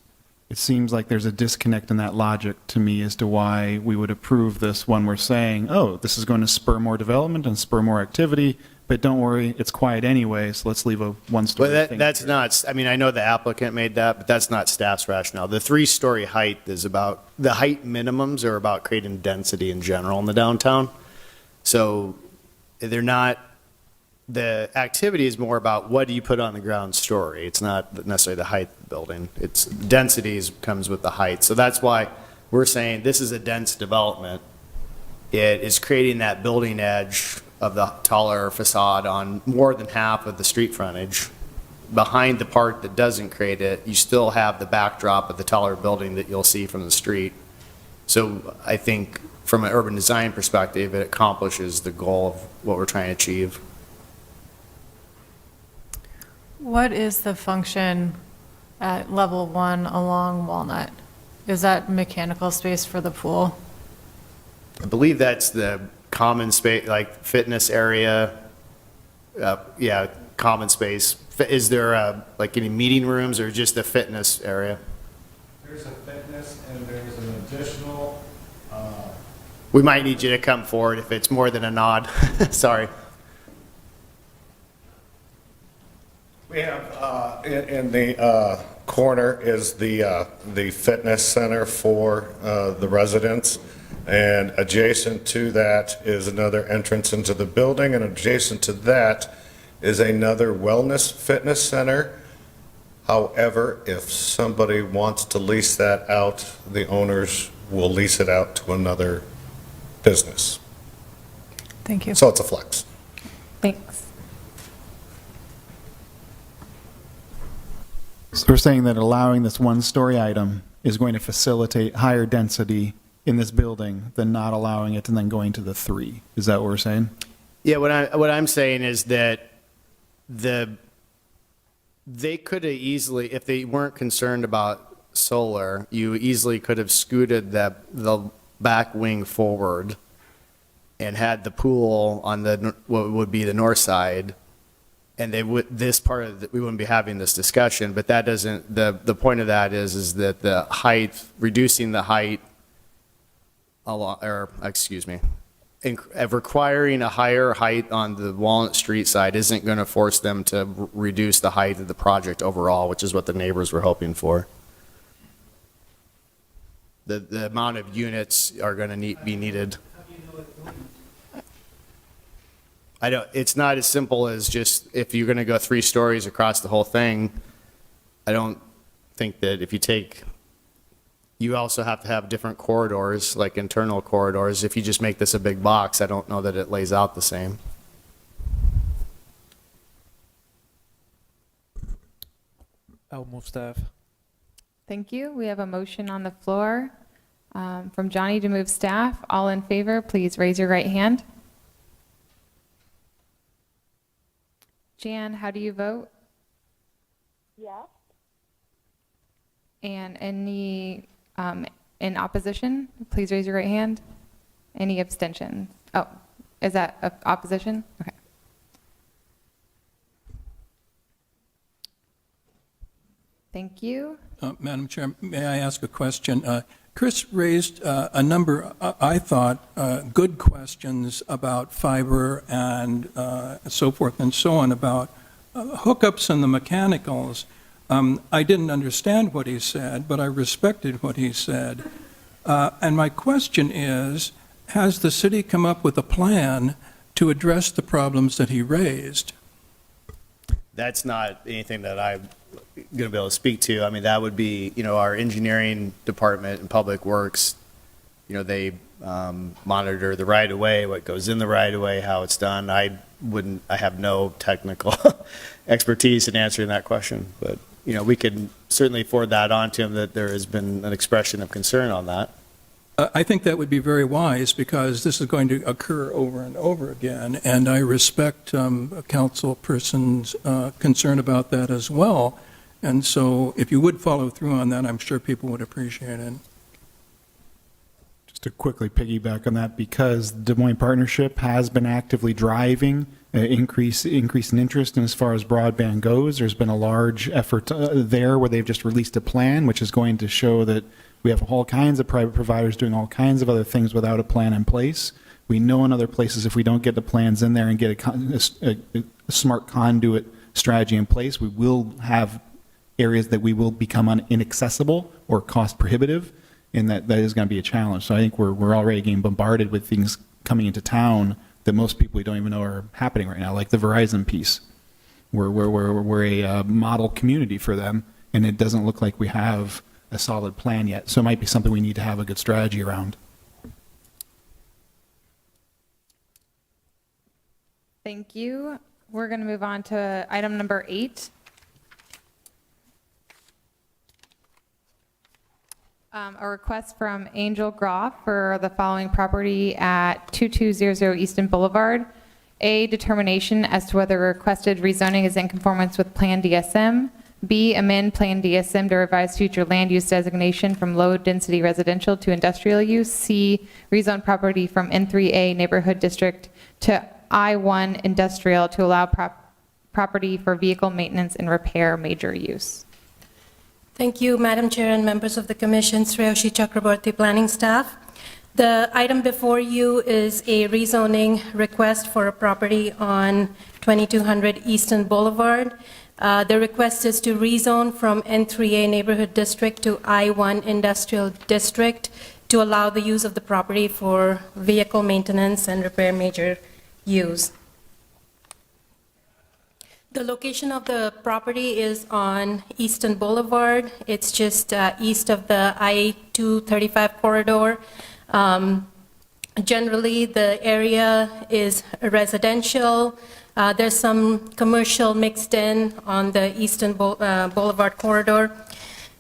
It seems like there's a disconnect in that logic to me as to why we would approve this when we're saying, oh, this is going to spur more development and spur more activity, but don't worry, it's quiet anyway, so let's leave a 1-story thing. That's not, I mean, I know the applicant made that, but that's not staff's rationale. The 3-story height is about, the height minimums are about creating density in general in the downtown. So they're not, the activity is more about what do you put on the ground story. It's not necessarily the height of the building. It's densities comes with the height. So that's why we're saying this is a dense development. It is creating that building edge of the taller facade on more than half of the street frontage. Behind the part that doesn't create it, you still have the backdrop of the taller building that you'll see from the street. So I think from an urban design perspective, it accomplishes the goal of what we're trying to achieve. What is the function at level 1 along Walnut? Is that mechanical space for the pool? I believe that's the common space, like fitness area. Yeah, common space. Is there like any meeting rooms or just a fitness area? There's a fitness and there's an additional. We might need you to come forward if it's more than a nod. Sorry. We have, in the corner is the fitness center for the residents, and adjacent to that is another entrance into the building, and adjacent to that is another wellness fitness center. However, if somebody wants to lease that out, the owners will lease it out to another business. Thank you. So it's a flex. Thanks. So we're saying that allowing this 1-story item is going to facilitate higher density in this building than not allowing it and then going to the 3. Is that what we're saying? Yeah, what I'm saying is that they could have easily, if they weren't concerned about solar, you easily could have scooted the back wing forward and had the pool on the what would be the north side, and they would, this part of we wouldn't be having this discussion. But that doesn't, the point of that is that the height, reducing the height requiring a higher height on the Walnut Street side isn't going to force them to reduce the height of the project overall, which is what the neighbors were hoping for. The amount of units are going to be needed. It's not as simple as just if you're going to go 3 stories across the whole thing. I don't think that if you take, you also have to have different corridors, like internal corridors. If you just make this a big box, I don't know that it lays out the same. I'll move staff. Thank you. We have a motion on the floor from Johnny to move staff. All in favor, please raise your right hand. Jan, how do you vote? Yes. And any in opposition, please raise your right hand. Any abstentions? Oh, is that opposition? Okay. Thank you. Madam Chair, may I ask a question? Chris raised a number, I thought, good questions about fiber and so forth and so on, about hookups and the mechanicals. I didn't understand what he said, but I respected what he said. And my question is, has the city come up with a plan to address the problems that he raised? That's not anything that I'm going to be able to speak to. I mean, that would be, our engineering department and public works, they monitor the right of way, what goes in the right of way, how it's done. I have no technical expertise in answering that question, but, we can certainly forward that on to him, that there has been an expression of concern on that. I think that would be very wise, because this is going to occur over and over again, and I respect a council person's concern about that as well. And so if you would follow through on that, I'm sure people would appreciate it. Just to quickly piggyback on that, because Des Moines Partnership has been actively driving increase in interest, and as far as broadband goes, there's been a large effort there where they've just released a plan, which is going to show that we have all kinds of private providers doing all kinds of other things without a plan in place. We know in other places, if we don't get the plans in there and get a smart conduit strategy in place, we will have areas that we will become inaccessible or cost prohibitive, and that is going to be a challenge. So I think we're already getting bombarded with things coming into town that most people don't even know are happening right now, like the Verizon piece. We're a model community for them, and it doesn't look like we have a solid plan yet. So it might be something we need to have a good strategy around. Thank you. We're going to move on to item number 8. A request from Angel Groff for the following property at 2200 Easton Boulevard. A, determination as to whether requested rezoning is in conformance with Plan DSM. B, amend Plan DSM to revise future land use designation from low-density residential to industrial use. C, rezone property from N3A Neighborhood District to I1 Industrial to allow property for vehicle maintenance and repair major use. Thank you, Madam Chair and members of the Commission. Shreyoshi Chakraborty, Planning Staff. The item before you is a rezoning request for a property on 2200 Easton Boulevard. The request is to rezone from N3A Neighborhood District to I1 Industrial District to allow the use of the property for vehicle maintenance and repair major use. The location of the property is on Easton Boulevard. It's just east of the I-235 corridor. Generally, the area is residential. There's some commercial mixed in on the Eastern Boulevard corridor.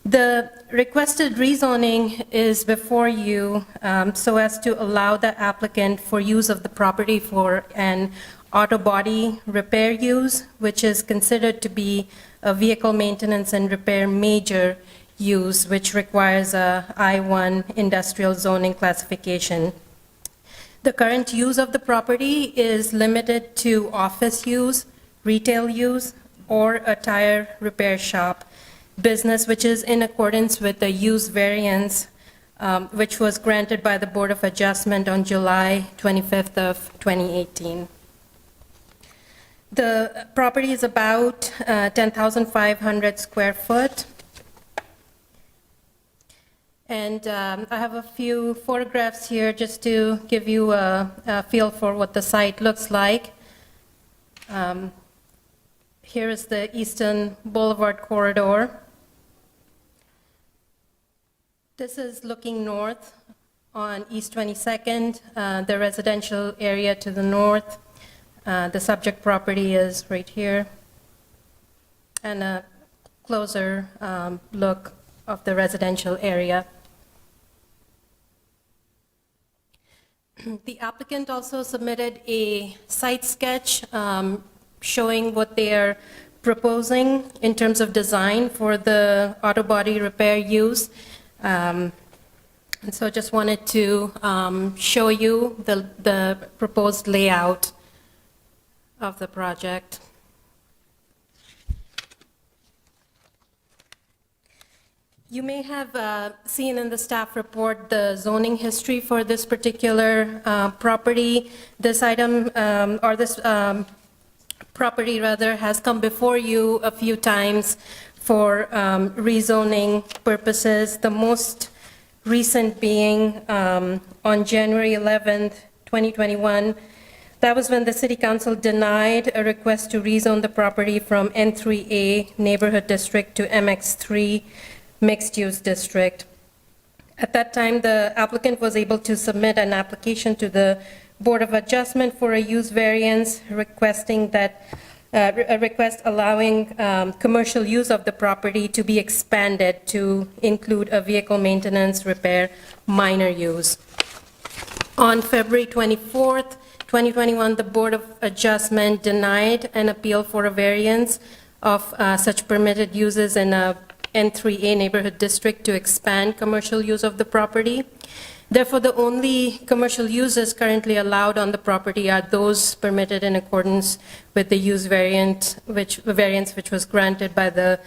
The requested rezoning is before you so as to allow the applicant for use of the property for an auto body repair use, which is considered to be a vehicle maintenance and repair major use, which requires a I1 industrial zoning classification. The current use of the property is limited to office use, retail use, or a tire repair shop business, which is in accordance with the use variance, which was granted by the Board of Adjustment on July 25th of 2018. The property is about 10,500 square foot. And I have a few photographs here just to give you a feel for what the site looks like. Here is the Eastern Boulevard corridor. This is looking north on East 22nd, the residential area to the north. The subject property is right here. And a closer look of the residential area. The applicant also submitted a site sketch showing what they are proposing in terms of design for the auto body repair use. And so just wanted to show you the proposed layout of the project. You may have seen in the staff report the zoning history for this particular property. This item, or this property rather, has come before you a few times for rezoning purposes. The most recent being on January 11th, 2021. That was when the City Council denied a request to rezone the property from N3A Neighborhood District to MX3 Mixed Use District. At that time, the applicant was able to submit an application to the Board of Adjustment for a use variance requesting that a request allowing commercial use of the property to be expanded to include a vehicle maintenance repair minor use. On February 24th, 2021, the Board of Adjustment denied an appeal for a variance of such permitted uses in a N3A neighborhood district to expand commercial use of the property. Therefore, the only commercial uses currently allowed on the property are those permitted in accordance with the use variance which was granted by the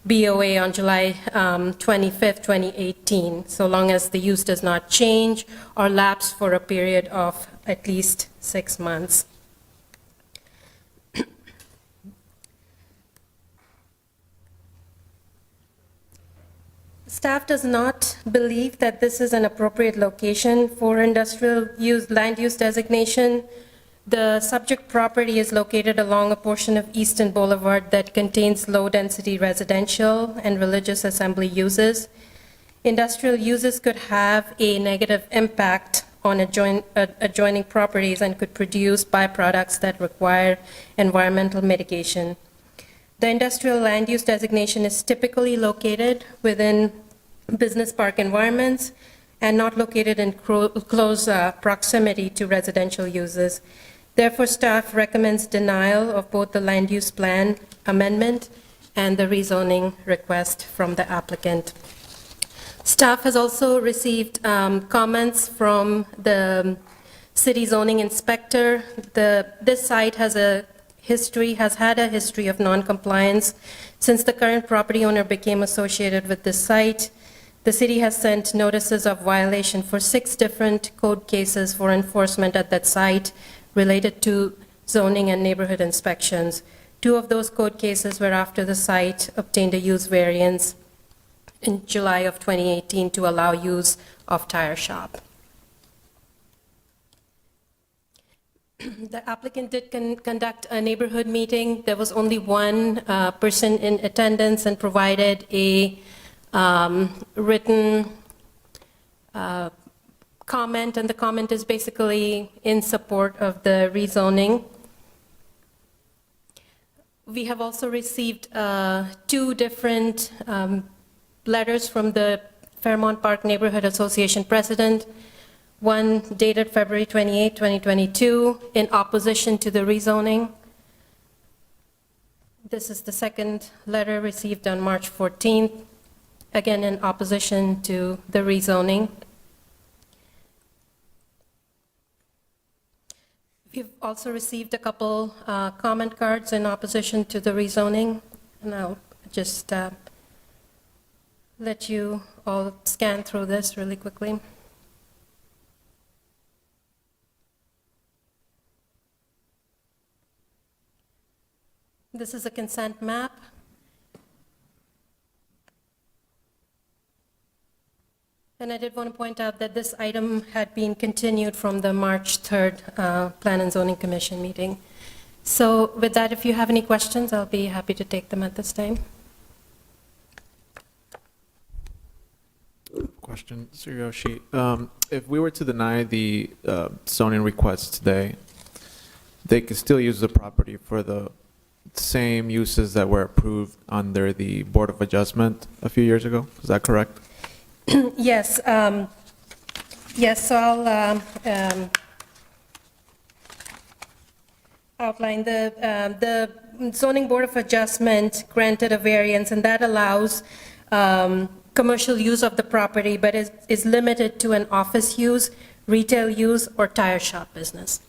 BOA on July 25th, 2018, so long as the use does not change or lapse for a period of at least 6 months. Staff does not believe that this is an appropriate location for industrial use, land use designation. The subject property is located along a portion of Easton Boulevard that contains low-density residential and religious assembly uses. Industrial uses could have a negative impact on adjoining properties and could produce byproducts that require environmental mitigation. The industrial land use designation is typically located within business park environments and not located in close proximity to residential uses. Therefore, staff recommends denial of both the land use plan amendment and the rezoning request from the applicant. Staff has also received comments from the city zoning inspector. This site has had a history of non-compliance. Since the current property owner became associated with this site, the city has sent notices of violation for 6 different code cases for enforcement at that site related to zoning and neighborhood inspections. 2 of those code cases were after the site obtained a use variance in July of 2018 to allow use of tire shop. The applicant did conduct a neighborhood meeting. There was only one person in attendance and provided a written comment, and the comment is basically in support of the rezoning. We have also received 2 different letters from the Fairmount Park Neighborhood Association president. One dated February 28, 2022, in opposition to the rezoning. This is the second letter received on March 14th, again in opposition to the rezoning. We've also received a couple comment cards in opposition to the rezoning, and I'll just let you all scan through this really quickly. This is a consent map. And I did want to point out that this item had been continued from the March 3rd Plan and Zoning Commission meeting. So with that, if you have any questions, I'll be happy to take them at this time. question, Suryoshi. If we were to deny the zoning request today, they could still use the property for the same uses that were approved under the Board of Adjustment a few years ago. Is that correct? Yes, yes, so I'll outline the zoning board of adjustment granted a variance, and that allows commercial use of the property, but is limited to an office use, retail use, or tire shop business.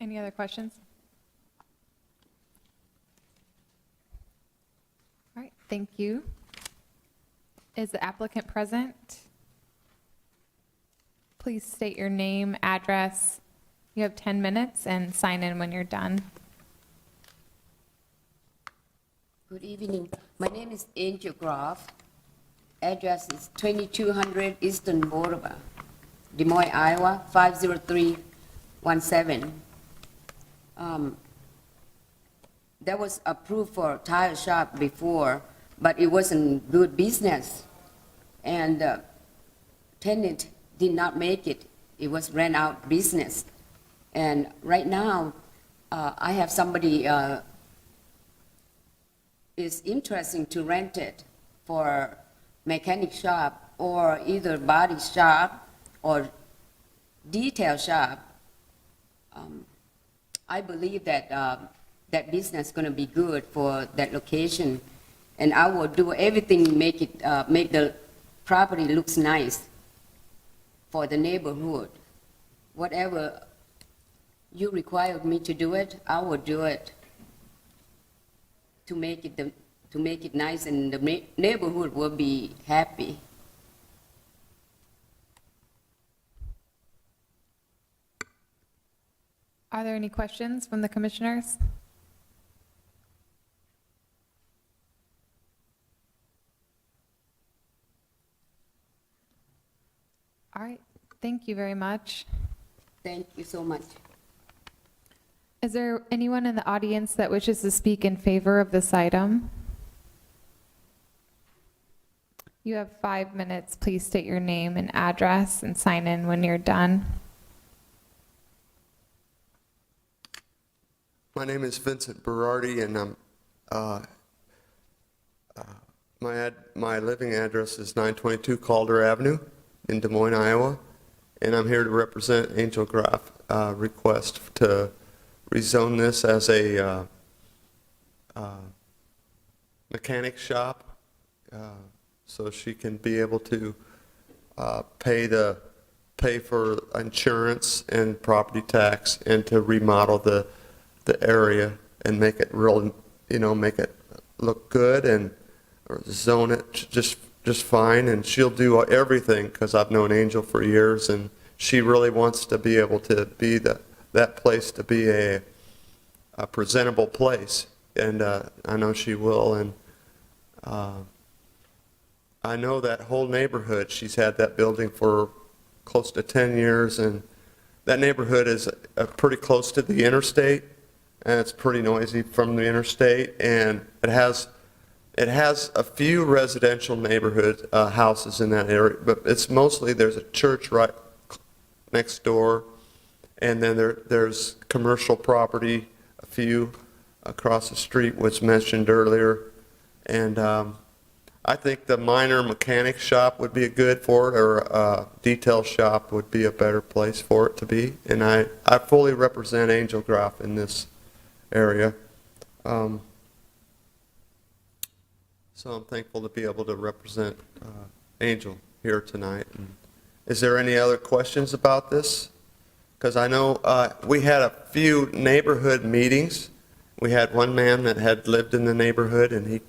Any other questions? All right, thank you. Is the applicant present? Please state your name, address. You have 10 minutes and sign in when you're done. Good evening. My name is Angel Groff. Address is 2200 Eastern Boulevard, Des Moines, Iowa, 50317. That was approved for a tire shop before, but it wasn't good business. And tenant did not make it. It was rent out business. And right now, I have somebody is interesting to rent it for mechanic shop or either body shop or detail shop. I believe that that business is going to be good for that location, and I will do everything make it make the property looks nice for the neighborhood. Whatever you require me to do it, I will do it to make it nice, and the neighborhood will be happy. Are there any questions from the commissioners? All right, thank you very much. Thank you so much. Is there anyone in the audience that wishes to speak in favor of this item? You have 5 minutes. Please state your name and address and sign in when you're done. My name is Vincent Berardi, and my living address is 922 Calder Avenue in Des Moines, Iowa, and I'm here to represent Angel Graff request to rezone this as a mechanic shop, so she can be able to pay for insurance and property tax, and to remodel the area and make it real, make it look good, and or zone it just fine. And she'll do everything, because I've known Angel for years, and she really wants to be able to be that place to be a presentable place, and I know she will. And I know that whole neighborhood. She's had that building for close to 10 years, and that neighborhood is pretty close to the interstate, and it's pretty noisy from the interstate, and it has a few residential neighborhood houses in that area, but it's mostly, there's a church right next door, and then there's commercial property, a few across the street, was mentioned earlier. And I think the minor mechanic shop would be good for it, or a detail shop would be a better place for it to be. And I fully represent Angel Graff in this area. So I'm thankful to be able to represent Angel here tonight. And is there any other questions about this? Because I know we had a few neighborhood meetings. We had one man that had lived in the neighborhood, and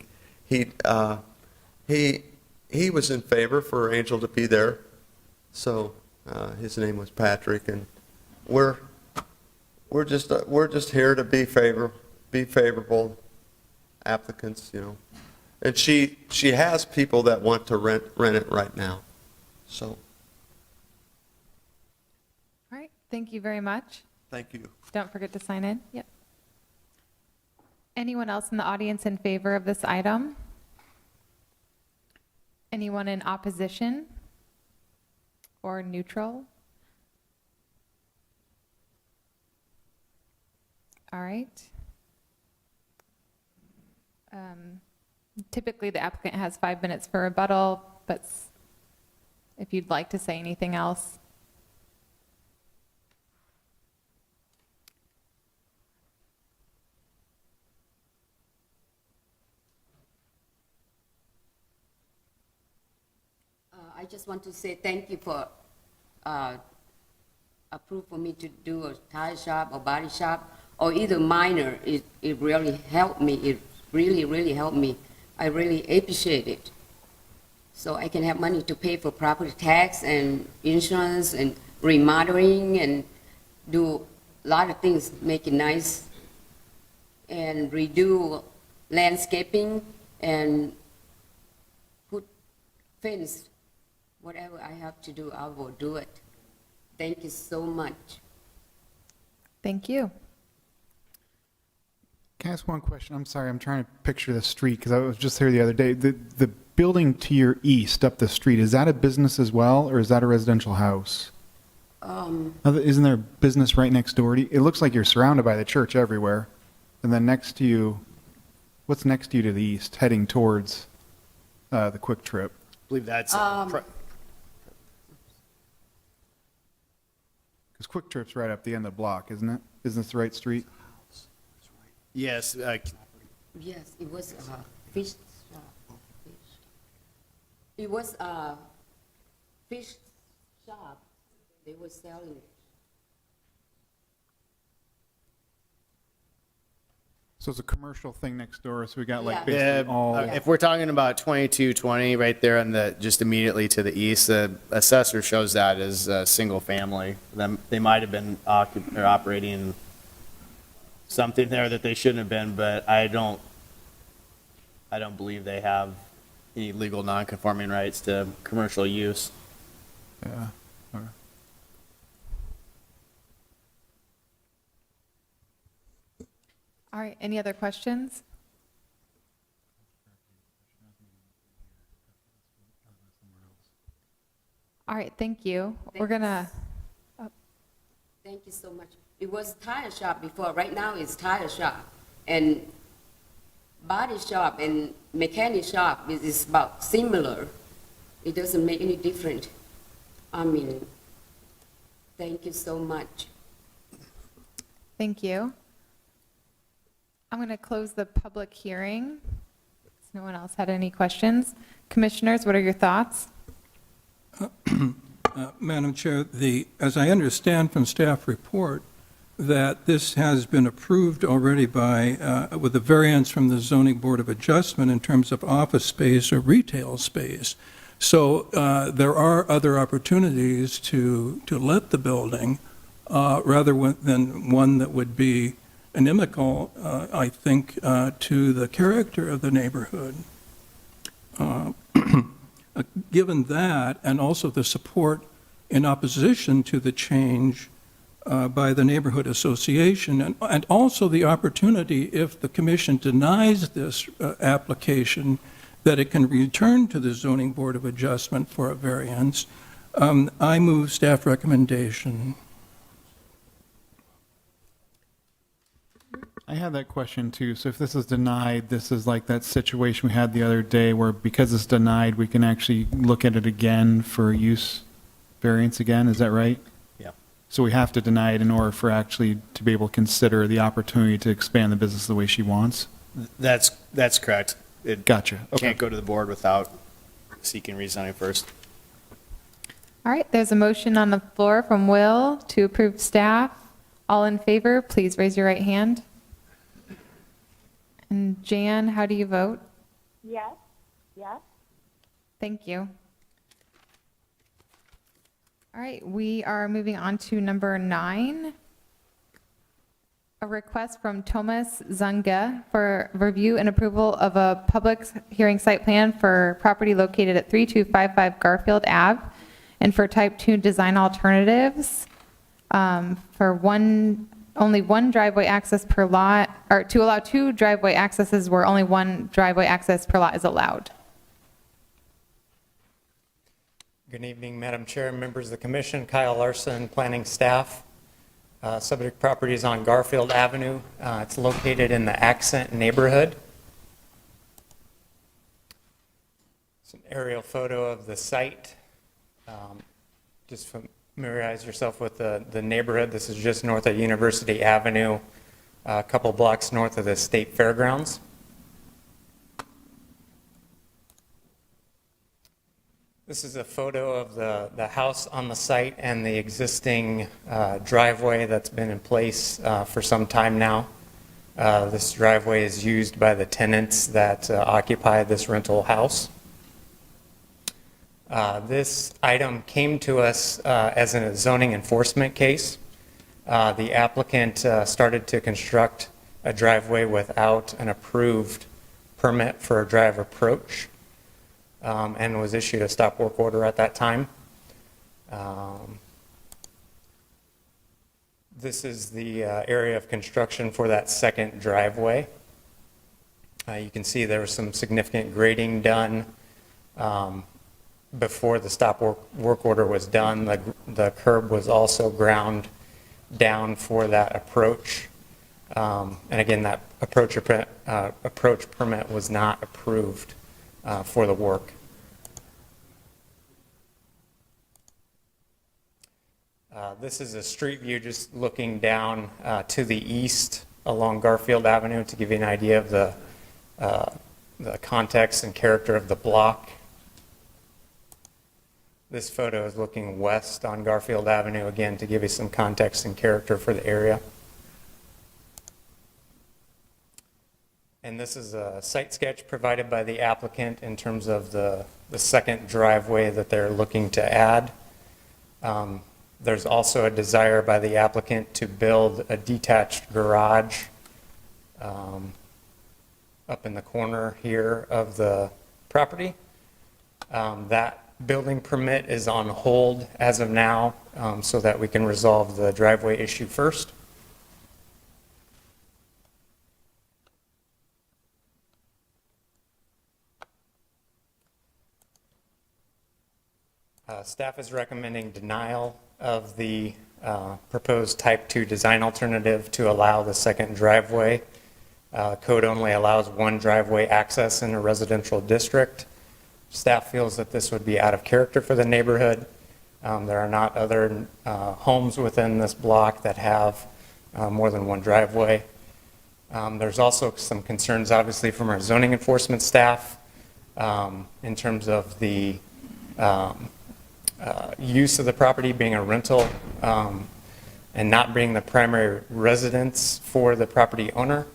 he was in favor for Angel to be there. So his name was Patrick, and we're just here to be favorable applicants, And she has people that want to rent it right now. So. All right, thank you very much. Thank you. Don't forget to sign in. Yep. Anyone else in the audience in favor of this item? Anyone in opposition or neutral? All right. Typically, the applicant has 5 minutes for rebuttal, but if you'd like to say anything else. I just want to say thank you for approve for me to do a tire shop or body shop or either minor. It really helped me. It really helped me. I really appreciate it. So I can have money to pay for property tax and insurance and remodeling and do a lot of things, make it nice and redo landscaping and put fence. Whatever I have to do, I will do it. Thank you so much. Thank you. Can I ask one question? I'm sorry, I'm trying to picture the street because I was just here the other day. The building to your east up the street, is that a business as well, or is that a residential house? Isn't there a business right next door to you? It looks like you're surrounded by the church everywhere. And then next to you, what's next to you to the east, heading towards the Quick Trip? I believe that's, Because Quick Trip's right up the end of the block, isn't it? Isn't this the right street? yes, Yes, it was fish shop. It was a fish shop. They were selling. So it's a commercial thing next door, so we got like Yeah. basically all... if we're talking about 2220 right there on the, just immediately to the east, the assessor shows that as a single family. They might have been or operating something there that they shouldn't have been, but I don't believe they have any legal non-conforming rights to commercial use. Yeah. Okay. All right, any other questions? All right, thank you. We're gonna, Thank you so much. It was tire shop before. Right now it's tire shop. And body shop and mechanic shop is about similar. It doesn't make any difference. I mean, thank you so much. thank you. I'm gonna close the public hearing. If no one else had any questions. Commissioners, what are your thoughts? Madam Chair, as I understand from staff report, that this has been approved already by, with a variance from the Zoning Board of Adjustment in terms of office space or retail space. So there are other opportunities to let the building, rather than one that would be inimical, I think, to the character of the neighborhood. Given that, and also the support in opposition to the change by the neighborhood association, and also the opportunity, if the commission denies this application, that it can return to the Zoning Board of Adjustment for a variance, I move staff recommendation. I had that question too. So if this is denied, this is like that situation we had the other day where because it's denied, we can actually look at it again for use variance again. Is that right? Yeah. So we have to deny it in order for actually to be able to consider the opportunity to expand the business the way she wants? That's correct. It Gotcha. Okay. can't go to the board without seeking rezoning first. All right, there's a motion on the floor from Will to approve staff. All in favor, please raise your right hand. And Jan, how do you vote? Yes, yes. Thank you. All right, we are moving on to number 9. A request from Thomas Zunga for review and approval of a public hearing site plan for property located at 3255 Garfield Ave and for type 2 design alternatives for only one driveway access per lot, or to allow two driveway accesses where only one driveway access per lot is allowed. Good evening, Madam Chair and members of the commission. Kyle Larson, planning staff. Subject property is on Garfield Avenue. It's located in the Accent neighborhood. It's an aerial photo of the site. Just familiarize yourself with the neighborhood. This is just north of University Avenue, a couple blocks north of the State Fairgrounds. This is a photo of the house on the site and the existing driveway that's been in place for some time now. This driveway is used by the tenants that occupy this rental house. This item came to us as a zoning enforcement case. The applicant started to construct a driveway without an approved permit for a drive approach. And was issued a stop work order at that time. This is the area of construction for that second driveway. You can see there was some significant grading done before the stop work order was done. The curb was also ground down for that approach. And again, that approach permit was not approved for the work. This is a street view just looking down to the east along Garfield Avenue to give you an idea of the context and character of the block. This photo is looking west on Garfield Avenue, again, to give you some context and character for the area. And this is a site sketch provided by the applicant in terms of the second driveway that they're looking to add. There's also a desire by the applicant to build a detached garage up in the corner here of the property. That building permit is on hold as of now so that we can resolve the driveway issue first. Staff is recommending denial of the proposed Type 2 design alternative to allow the second driveway. Code only allows one driveway access in a residential district. Staff feels that this would be out of character for the neighborhood. There are not other homes within this block that have more than one driveway. There's also some concerns, obviously, from our zoning enforcement staff in terms of the use of the property being a rental and not being the primary residence for the property owner.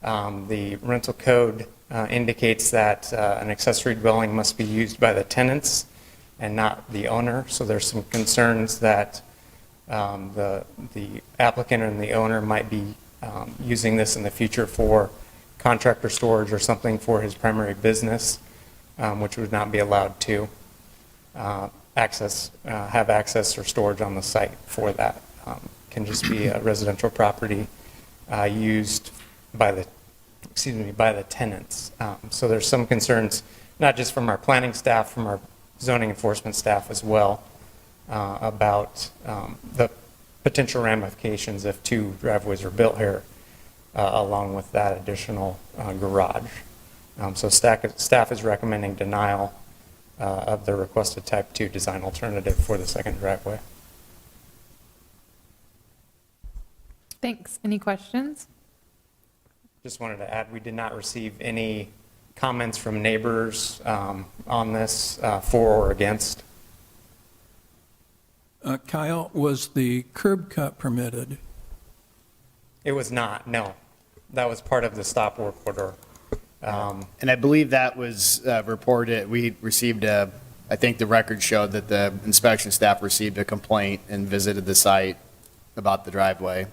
The rental code indicates that an accessory dwelling must be used by the tenants and not the owner. So there's some concerns that the applicant and the owner might be using this in the future for contractor storage or something for his primary business, which would not be allowed to have access or storage on the site for that. Can just be a residential property used by the tenants. So there's some concerns, not just from our planning staff, from our zoning enforcement staff as well, about the potential ramifications if two driveways are built here, along with that additional garage. So staff is recommending denial of the requested Type 2 design alternative for the second driveway. Thanks. Any questions? Just wanted to add, we did not receive any comments from neighbors on this for or against. Kyle, was the curb cut permitted? It was not, no. That was part of the stop work order. And I believe that was reported, we received I think the record showed that the inspection staff received a complaint and visited the site about the driveway.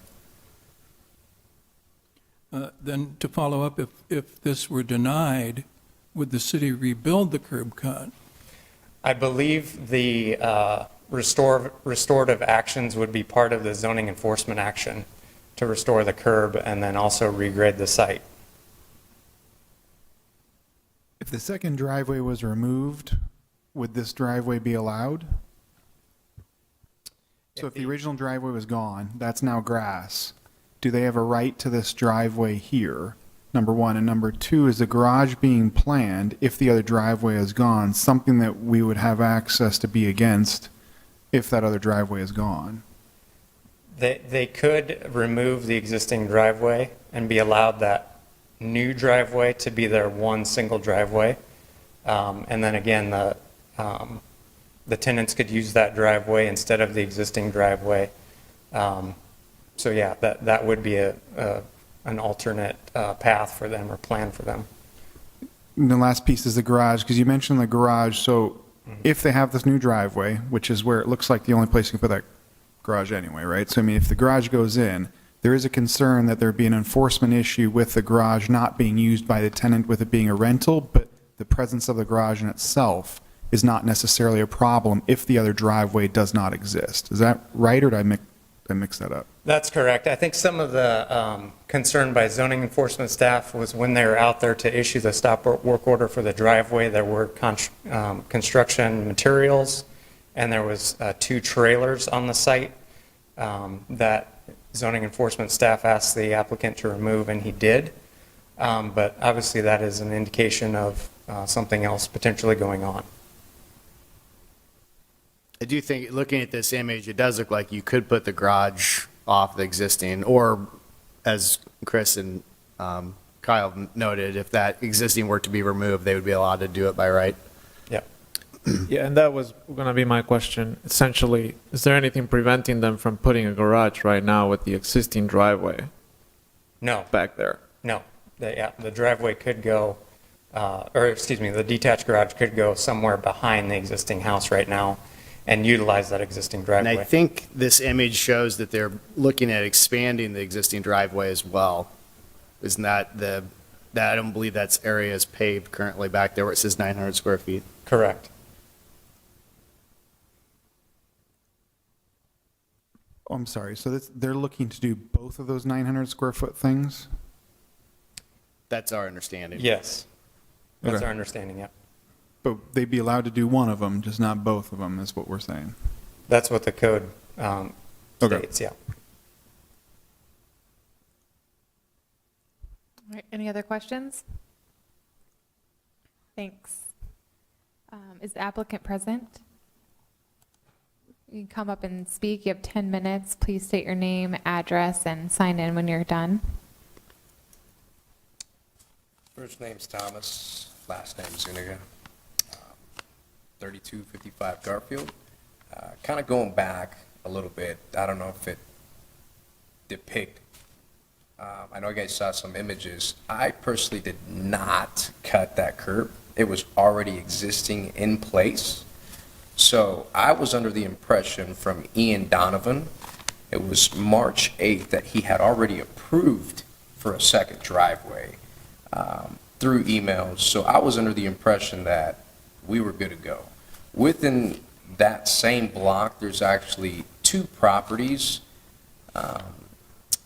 Then to follow up, if this were denied, would the city rebuild the curb cut? I believe the restorative actions would be part of the zoning enforcement action to restore the curb and then also regrade the site. If the second driveway was removed, would this driveway be allowed? So if the original driveway was gone, that's now grass, do they have a right to this driveway here? Number one. And number two, is the garage being planned, if the other driveway is gone, something that we would have access to be against if that other driveway is gone? They could remove the existing driveway and be allowed that new driveway to be their one single driveway. And then again, the tenants could use that driveway instead of the existing driveway. So yeah, that would be an alternate path for them or plan for them. And the last piece is the garage, because you mentioned the garage, so if they have this new driveway, which is where it looks like the only place you can put that garage anyway, right? So I mean, if the garage goes in, there is a concern that there'd be an enforcement issue with the garage not being used by the tenant with it being a rental, but the presence of the garage in itself is not necessarily a problem if the other driveway does not exist. Is that right, or did I mix that up? That's correct. I think some of the concern by zoning enforcement staff was when they were out there to issue the stop work order for the driveway, there were construction materials, and there was 2 trailers on the site that zoning enforcement staff asked the applicant to remove, and he did. But obviously that is an indication of something else potentially going on. I do think, looking at this image, it does look like you could put the garage off the existing, or as Chris and Kyle noted, if that existing were to be removed, they would be allowed to do it by right. Yeah. Yeah, and that was going to be my question. Essentially, is there anything preventing them from putting a garage right now with the existing driveway? No. Back there? No. The driveway could go, the detached garage could go somewhere behind the existing house right now and utilize that existing And driveway. I think this image shows that they're looking at expanding the existing driveway as well. Isn't that I don't believe that's area is paved currently back there where it says 900 square feet. Correct. Oh, I'm sorry, so they're looking to do both of those 900 square foot things? That's our understanding. Yes. That's Okay. our understanding, yeah. But they'd be allowed to do one of them, just not both of them, is what we're saying. That's what the code states, yeah. All right, any other questions? Thanks. Is the applicant present? You can come up and speak. You have 10 minutes. Please state your name, address, and sign in when you're done. First name's Thomas, last name Zuniga, 3255 Garfield. Kind of going back a little bit, I don't know if it depict, I know you guys saw some images. I personally did not cut that curb. It was already existing in place. So I was under the impression from Ian Donovan, it was March 8th, that he had already approved for a second driveway through emails. So I was under the impression that we were good to go. Within that same block, there's actually 2 properties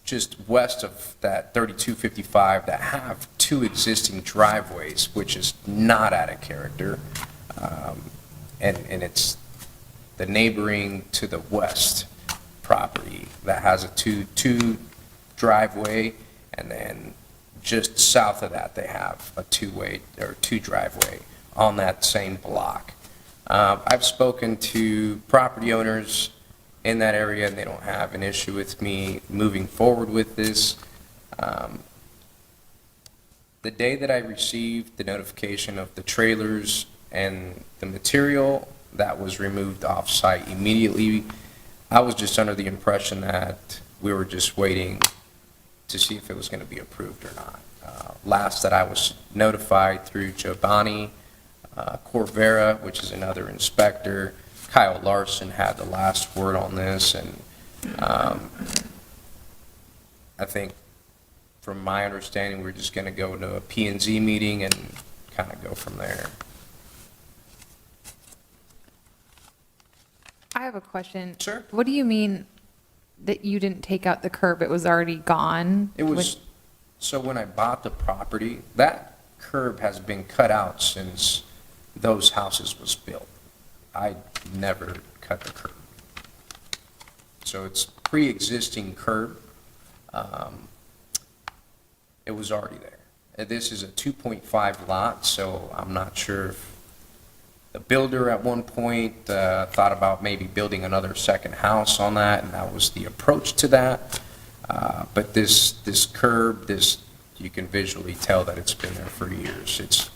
just west of that 3255 that have 2 existing driveways, which is not out of character. And it's the neighboring to the west property that has a two driveway, and then just south of that, they have a 2 driveway on that same block. I've spoken to property owners in that area, and they don't have an issue with me moving forward with this. The day that I received the notification of the trailers and the material that was removed off-site immediately, I was just under the impression that we were just waiting to see if it was going to be approved or not. Last that I was notified through Giovanni Corvera, which is another inspector, Kyle Larson had the last word on this, and I think from my understanding, we're just going to go to a P&Z meeting and kind of go from there. I have a question. Sure. What do you mean that you didn't take out the curb, it was already gone? It was, so when I bought the property, that curb has been cut out since those houses was built. I never cut the curb. So it's pre-existing curb. It was already there. And this is a 2.5 lot, so I'm not sure if the builder at one point thought about maybe building another second house on that, and that was the approach to that. But this curb, you can visually tell that it's been there for years. It's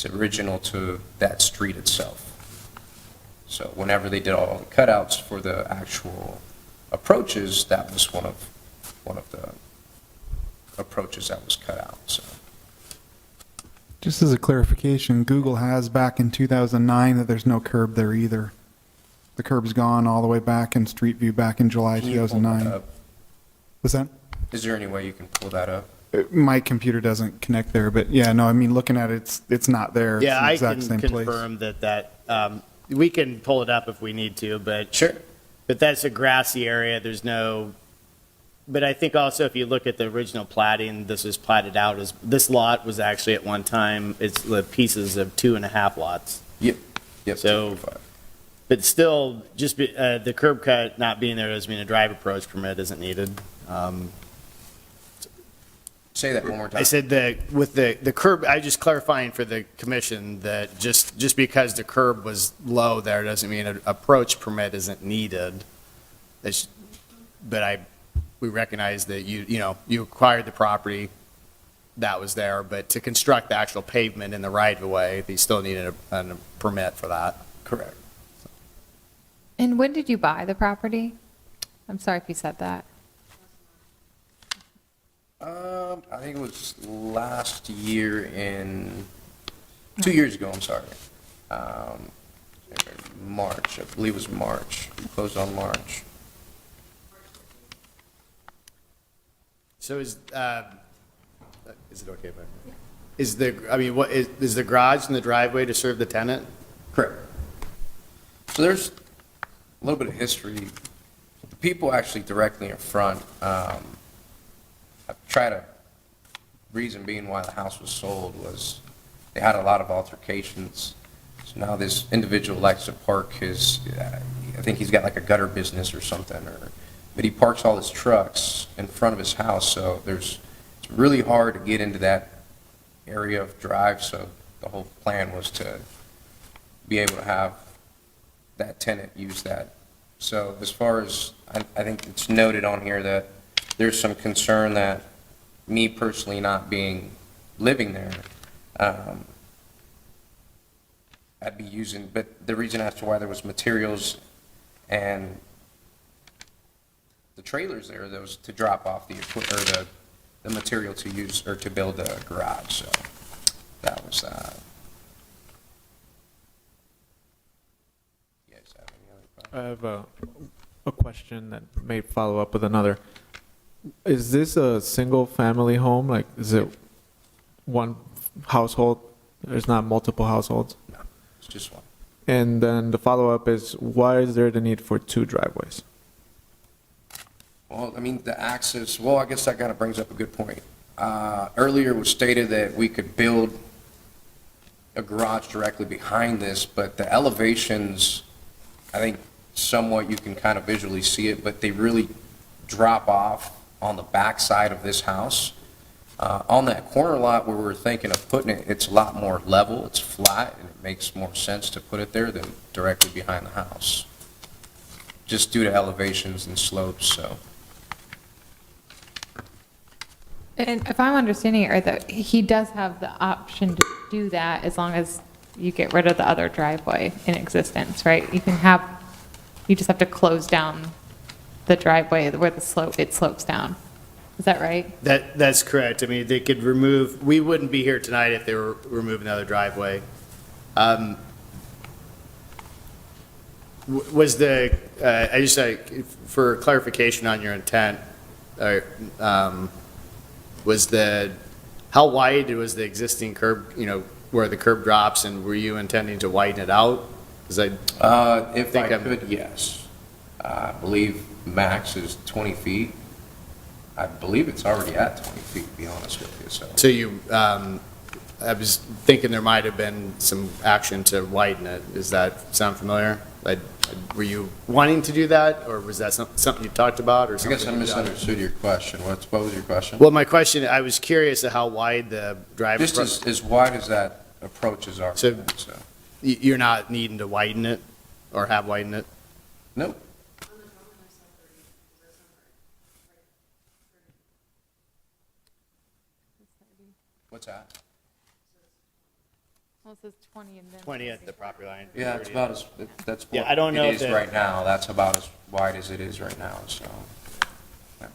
original to that street itself. So whenever they did all the cutouts for the actual approaches, that was one of the approaches that was cut out, so. Just as a clarification, Google has back in 2009 that there's no curb there either. The curb's gone all the way back in Street View back in July Can you pull that 2009. up? What's that? Is there any way you can pull that up? My computer doesn't connect there, but yeah, no, I mean, looking at it, it's not there. It's Yeah, the I exact can same place. confirm that, we can pull it up if we need to, but. Sure. But that's a grassy area, there's no, but I think also if you look at the original plating, this was platted out as, this lot was actually at one time, it's the pieces of 2.5 lots. Yep. So, but still, just the curb cut not being there doesn't mean a drive approach permit isn't needed. Say that one more time. I said that with the curb, I just clarifying for the commission that just because the curb was low there doesn't mean an approach permit isn't needed. But we recognize that you acquired the property, that was there, but to construct the actual pavement in the right of way, you still need a permit for that. Correct. And when did you buy the property? I'm sorry if you said that. I think it was last year 2 years ago, I'm sorry. March, I believe it was March. We closed on March. So is it okay if is the garage in the driveway to serve the tenant? Correct. So there's a little bit of history. The people actually directly in front, I've tried to, reason being why the house was sold was they had a lot of altercations. So now this individual likes to park his, I think he's got like a gutter business or something, but he parks all his trucks in front of his house, so it's really hard to get into that area of drive, so the whole plan was to be able to have that tenant use that. So as far as, I think it's noted on here that there's some concern that me personally not living there, I'd be using, but the reason as to why there was materials and the trailers there, that was to drop off the material to use, or to build a garage, so that was, you guys have any other questions? I have a question that may follow up with another. Is this a single-family home? Like, is it one household? There's not multiple households? No, it's just one. And then the follow-up is, why is there the need for 2 driveways? Well, I mean, the access, well, I guess that kind of brings up a good point. Earlier it was stated that we could build a garage directly behind this, but the elevations, I think somewhat you can kind of visually see it, but they really drop off on the back side of this house. On that corner lot where we're thinking of putting it, it's a lot more level, it's flat, and it makes more sense to put it there than directly behind the house, just due to elevations and slopes, so. And if I'm understanding it right, that he does have the option to do that as long as you get rid of the other driveway in existence, right? You just have to close down the driveway where it slopes down. Is that right? That's correct. I mean, they could we wouldn't be here tonight if they were removing the other driveway. Was I just for clarification on your intent, how wide was the existing curb, where the curb drops, and were you intending to widen it out? If I could, yes. I believe max is 20 feet. I believe it's already at 20 feet, to be honest with you, so. So you, I was thinking there might have been some action to widen it. Does that sound familiar? Were you wanting to do that, or was that something you talked about, or I something? guess I you done? misunderstood your question. What was your question? Well, my question, I was curious of how wide the drive. Just as wide as that approach is our, So so. you're not needing to widen it, or have widened it? Nope. What's that? Well, it says 20 and then. 20 at the property line. Yeah, it's about as, that's Yeah, what I don't know it if is it- right now. That's about as wide as it is right now, so. yeah.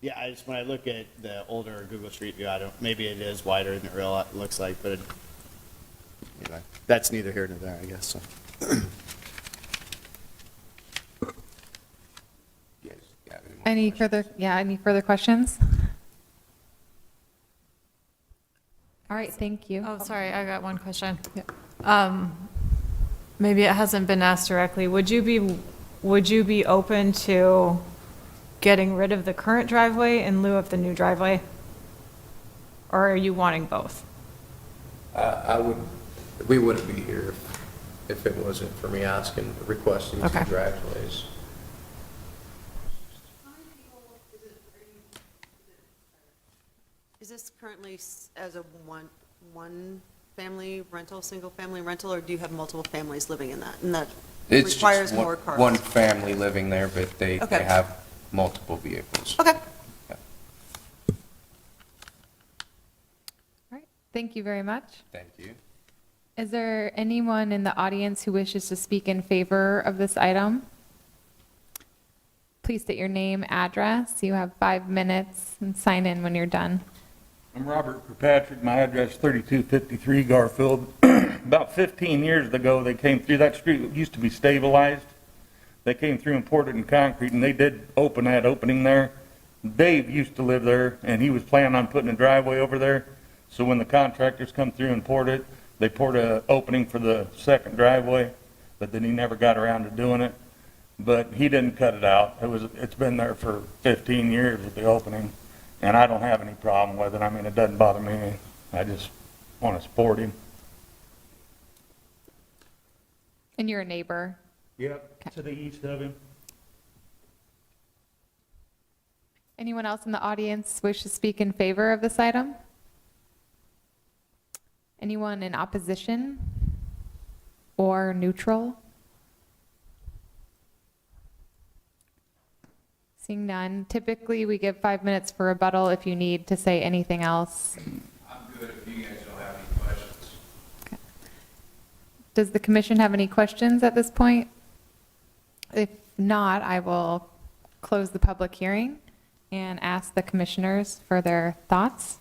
Yeah, I just, when I look at the older Google Street View, maybe it is wider than it looks like, but anyway, that's neither here nor there, I guess, so. Yes, yeah, Any further questions? All right, thank you. Oh, sorry, I got one question. Maybe it hasn't been asked directly. Would you be open to getting rid of the current driveway in lieu of the new driveway? Or are you wanting both? We wouldn't be here if it wasn't for me requesting Okay. 2 driveways. Is this currently as a one family rental, single family rental, or do you have multiple families living in that? And that It's requires just more cars? one family living there, but they Okay. have multiple vehicles. Okay. Yeah. All right, thank you very much. Thank you. Is there anyone in the audience who wishes to speak in favor of this item? Please state your name, address. You have 5 minutes, and sign in when you're done. I'm Robert Kirkpatrick. My address 3253 Garfield. About 15 years ago, they came through that street. It used to be stabilized. They came through and poured it in concrete, and they did open that opening there. Dave used to live there, and he was planning on putting a driveway over there. So when the contractors come through and poured it, they poured an opening for the second driveway, but then he never got around to doing it. But he didn't cut it out. It's been there for 15 years with the opening, and I don't have any problem with it. I mean, it doesn't bother me. I just want to support him. And you're a neighbor. Yep, to the east of him. Anyone else in the audience wish to speak in favor of this item? Anyone in opposition or neutral? Seeing none. Typically, we give 5 minutes for rebuttal if you need to say anything else. I'm good if you guys don't have any questions. Does the commission have any questions at this point? If not, I will close the public hearing and ask the commissioners for their thoughts.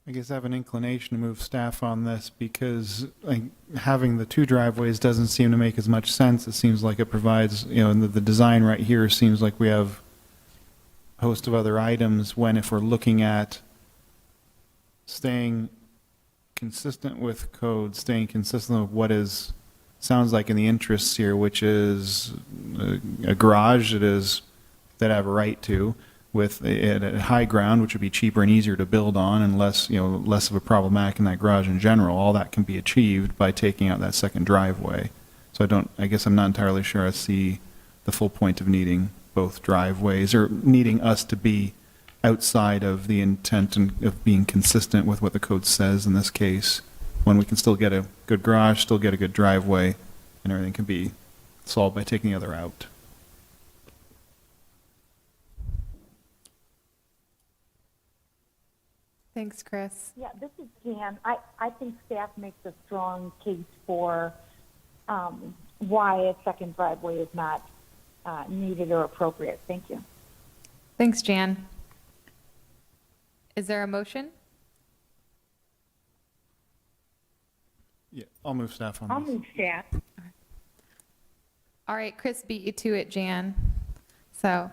I guess I have an inclination to move staff on this because like, having the 2 driveways doesn't seem to make as much sense. It seems like it provides, and the design right here seems like we have a host of other items when if we're looking at staying consistent with code, staying consistent with what sounds like in the interests here, which is a garage that I have a right to, with a high ground, which would be cheaper and easier to build on and less of a problematic in that garage in general. All that can be achieved by taking out that second driveway. So I guess I'm not entirely sure I see the full point of needing both driveways or needing us to be outside of the intent and of being consistent with what the code says in this case, when we can still get a good garage, still get a good driveway, and everything can be solved by taking the other out. Thanks, Chris. Yeah, this is Jan. I think staff makes a strong case for why a second driveway is not needed or appropriate. Thank you. Thanks, Jan. Is there a motion? Yeah, I'll move staff on I'll this. move staff. All right, Chris beat you to it, Jan. So,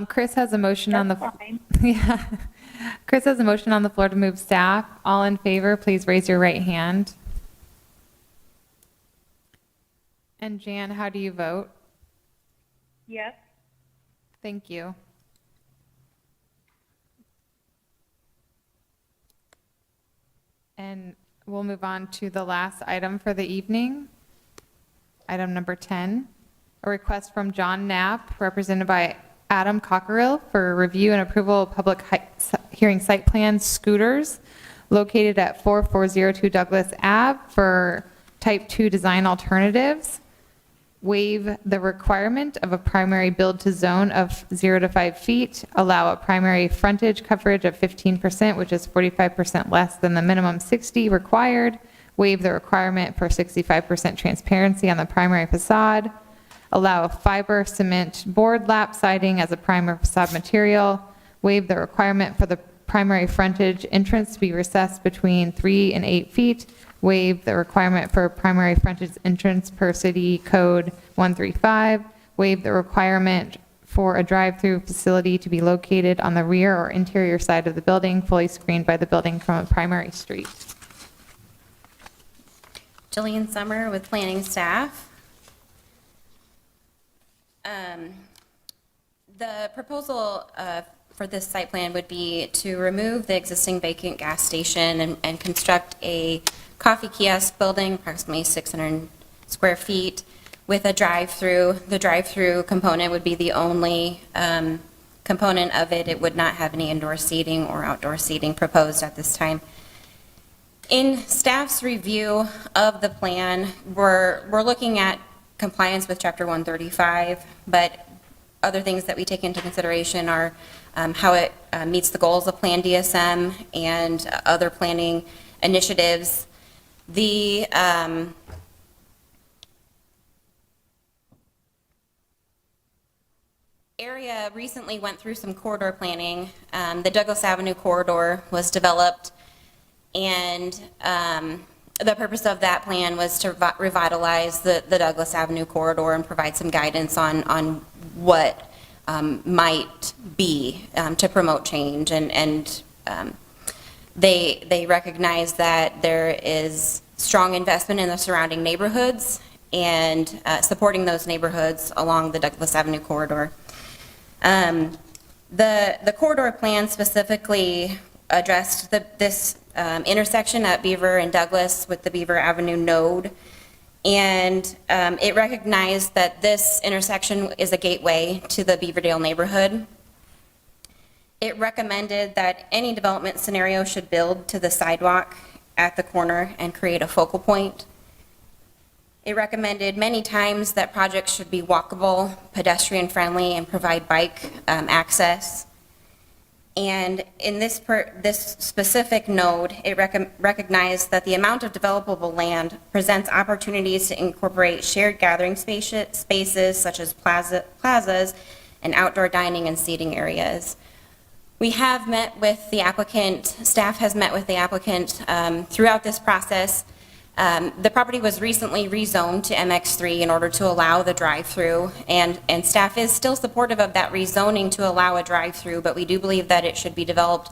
Chris has a motion on the. That's fine. Yeah. Chris has a motion on the floor to move staff. All in favor, please raise your right hand. And Jan, how do you vote? Yes. Thank you. And we'll move on to the last item for the evening. Item number 10, a request from John Knapp, represented by Adam Cockerill, for review and approval of public hearing site plan scooters located at 4402 Douglas Ave for type 2 design alternatives. Waive the requirement of a primary build to zone of 0 to 5 feet, allow a primary frontage coverage of 15%, which is 45% less than the minimum 60 required, waive the requirement for 65% transparency on the primary facade, allow a fiber cement board lap siding as a primary facade material, waive the requirement for the primary frontage entrance to be recessed between 3 and 8 feet, waive the requirement for primary frontage entrance per city code 135, waive the requirement for a drive-through facility to be located on the rear or interior side of the building, fully screened by the building from a primary street. Jillian Summer with planning staff. The proposal for this site plan would be to remove the existing vacant gas station and construct a coffee kiosk building, approximately 600 square feet, with a drive-through. The drive-through component would be the only component of it. It would not have any indoor seating or outdoor seating proposed at this time. In staff's review of the plan, we're looking at compliance with Chapter 135, but other things that we take into consideration are how it meets the goals of Plan DSM and other planning initiatives. The area recently went through some corridor planning. The Douglas Avenue corridor was developed, and the purpose of that plan was to revitalize the Douglas Avenue corridor and provide some guidance on what might be to promote change. And they recognize that there is strong investment in the surrounding neighborhoods and supporting those neighborhoods along the Douglas Avenue corridor. The corridor plan specifically addressed this intersection at Beaver and Douglas with the Beaver Avenue node, and it recognized that this intersection is a gateway to the Beaverdale neighborhood. It recommended that any development scenario should build to the sidewalk at the corner and create a focal point. It recommended many times that projects should be walkable, pedestrian-friendly, and provide bike access. And in this specific node, it recognized that the amount of developable land presents opportunities to incorporate shared gathering spaces such as plazas and outdoor dining and seating areas. We have met with the applicant, staff has met with the applicant throughout this process. The property was recently rezoned to MX3 in order to allow the drive-through, and staff is still supportive of that rezoning to allow a drive-through, but we do believe that it should be developed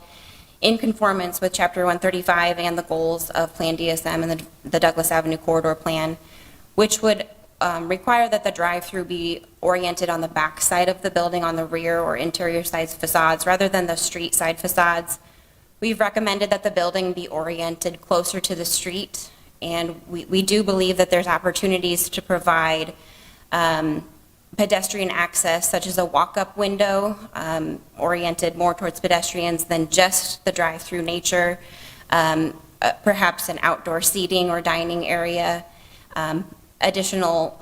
in conformance with Chapter 135 and the goals of Plan DSM and the Douglas Avenue Corridor Plan, which would require that the drive-through be oriented on the back side of the building on the rear or interior side facades rather than the street side facades. We've recommended that the building be oriented closer to the street, and we do believe that there's opportunities to provide pedestrian access, such as a walk-up window oriented more towards pedestrians than just the drive-through nature, perhaps an outdoor seating or dining area, additional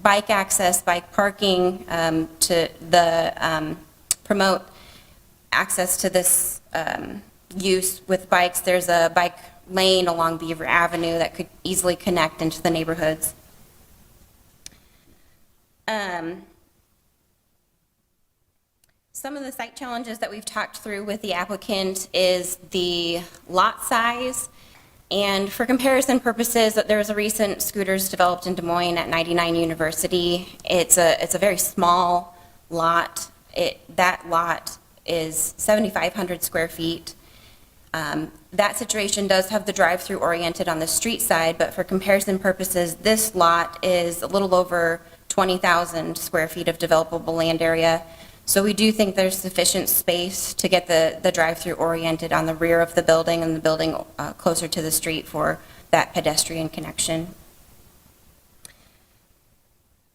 bike access, bike parking to promote access to this use with bikes. There's a bike lane along Beaver Avenue that could easily connect into the neighborhoods. Some of the site challenges that we've talked through with the applicant is the lot size. And for comparison purposes, there was a recent scooters developed in Des Moines at 99 University. It's a very small lot. That lot is 7,500 square feet. That situation does have the drive-through oriented on the street side, but for comparison purposes, this lot is a little over 20,000 square feet of developable land area. So we do think there's sufficient space to get the drive-through oriented on the rear of the building and the building closer to the street for that pedestrian connection.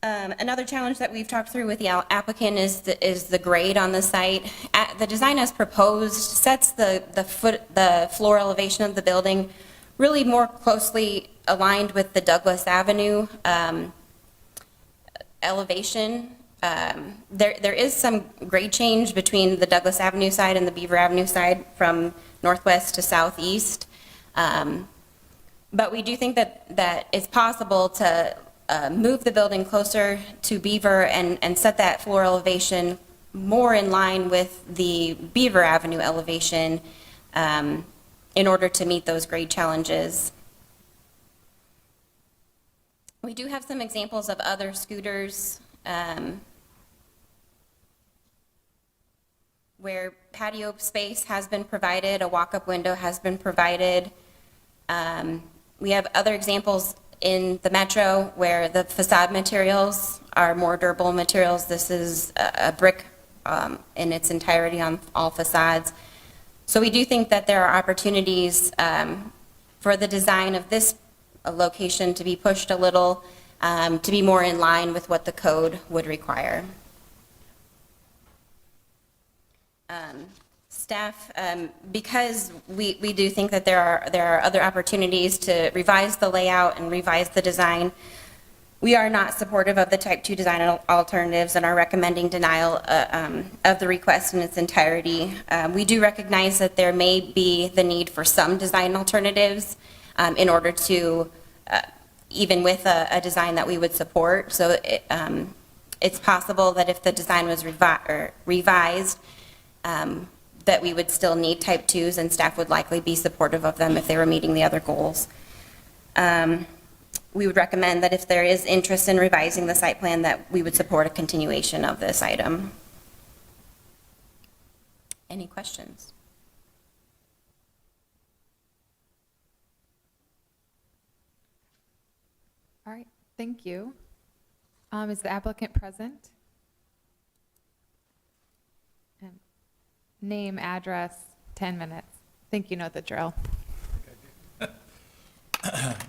Another challenge that we've talked through with the applicant is the grade on the site. The design as proposed sets the floor elevation of the building really more closely aligned with the Douglas Avenue elevation. There is some grade change between the Douglas Avenue side and the Beaver Avenue side from northwest to southeast. But we do think that it's possible to move the building closer to Beaver and set that floor elevation more in line with the Beaver Avenue elevation in order to meet those grade challenges. We do have some examples of other scooters where patio space has been provided, a walk-up window has been provided. We have other examples in the metro where the facade materials are more durable materials. This is a brick in its entirety on all facades. So we do think that there are opportunities for the design of this location to be pushed a little to be more in line with what the code would require. Staff, because we do think that there are other opportunities to revise the layout and revise the design, we are not supportive of the type 2 design alternatives and are recommending denial of the request in its entirety. We do recognize that there may be the need for some design alternatives in order to, even with a design that we would support. So it's possible that if the design was revised, that we would still need type 2s, and staff would likely be supportive of them if they were meeting the other goals. We would recommend that if there is interest in revising the site plan, that we would support a continuation of this item. Any questions? All right, thank you. Is the applicant present? Name, address, 10 minutes. I think you know the drill.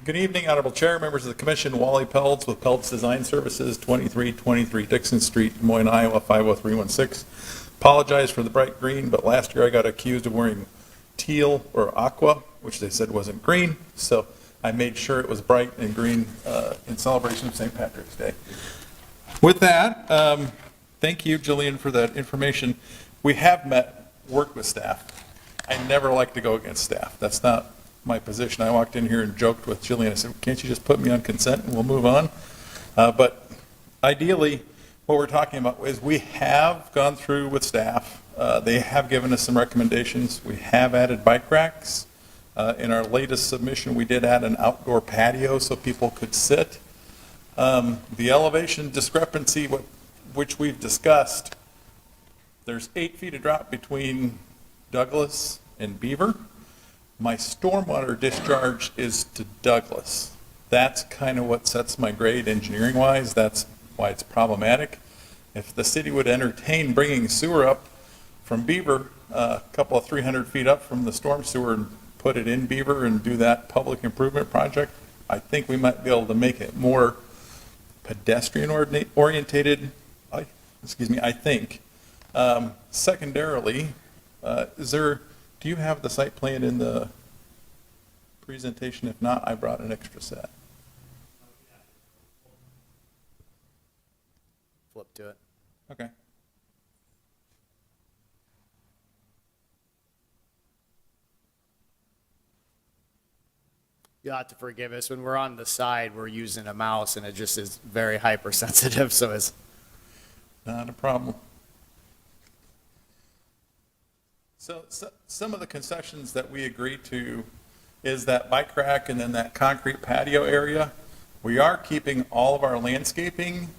Good evening, Honorable Chair, members of the Commission. Wally Peltz with Peltz Design Services, 2323 Dixon Street, Des Moines, Iowa, 50316. Apologize for the bright green, but last year I got accused of wearing teal or aqua, which they said wasn't green, so I made sure it was bright and green in celebration of St. Patrick's Day. With that, thank you, Jillian, for that information. We have worked with staff. I never like to go against staff. That's not my position. I walked in here and joked with Jillian. I said, can't you just put me on consent and we'll move on? But ideally, what we're talking about is we have gone through with staff. They have given us some recommendations. We have added bike racks. In our latest submission, we did add an outdoor patio so people could sit. The elevation discrepancy, which we've discussed, there's 8 feet of drop between Douglas and Beaver. My stormwater discharge is to Douglas. That's kind of what sets my grade engineering-wise. That's why it's problematic. If the city would entertain bringing sewer up from Beaver, a couple of 300 feet up from the storm sewer and put it in Beaver and do that public improvement project, I think we might be able to make it more pedestrian orientated, I think. Secondarily, do you have the site plan in the presentation? If not, I brought an extra set. Flip to it. Okay. You'll have to forgive us. When we're on the side, we're using a mouse, and it just is very hypersensitive, so it's not a problem. So some of the concessions that we agreed to is that bike rack and then that concrete patio area. We are keeping all of our landscaping.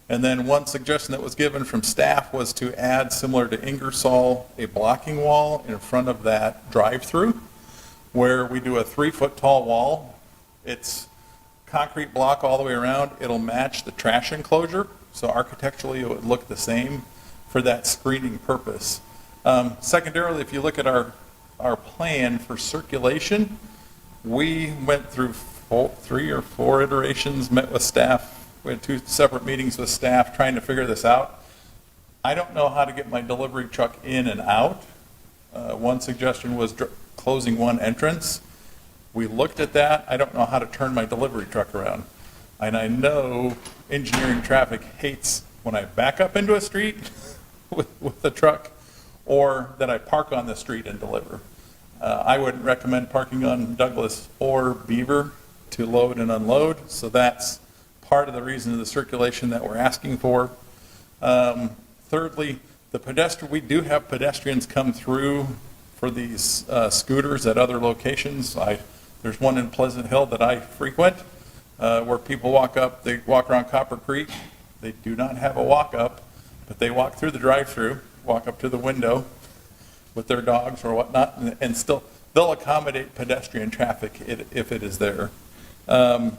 And then one suggestion that was given from staff was to add, similar to Ingersoll, a blocking wall in front of that drive-through, where we do a 3-foot tall wall. It's concrete block all the way around. It'll match the trash enclosure, so architecturally it would look the same for that screening purpose. Secondarily, if you look at our plan for circulation, we went through 3 or 4 iterations, met with staff. We had 2 separate meetings with staff trying to figure this out. I don't know how to get my delivery truck in and out. One suggestion was closing one entrance. We looked at that. I don't know how to turn my delivery truck around. And I know engineering traffic hates when I back up into a street with the truck, or that I park on the street and deliver. I wouldn't recommend parking on Douglas or Beaver to load and unload, so that's part of the reason of the circulation that we're asking for. Thirdly, we do have pedestrians come through for these scooters at other locations. There's one in Pleasant Hill that I frequent where people walk up, they walk around Copper Creek. They do not have a walk up, but they walk through the drive-through, walk up to the window with their dogs or whatnot, and still they'll accommodate pedestrian traffic if it is there. I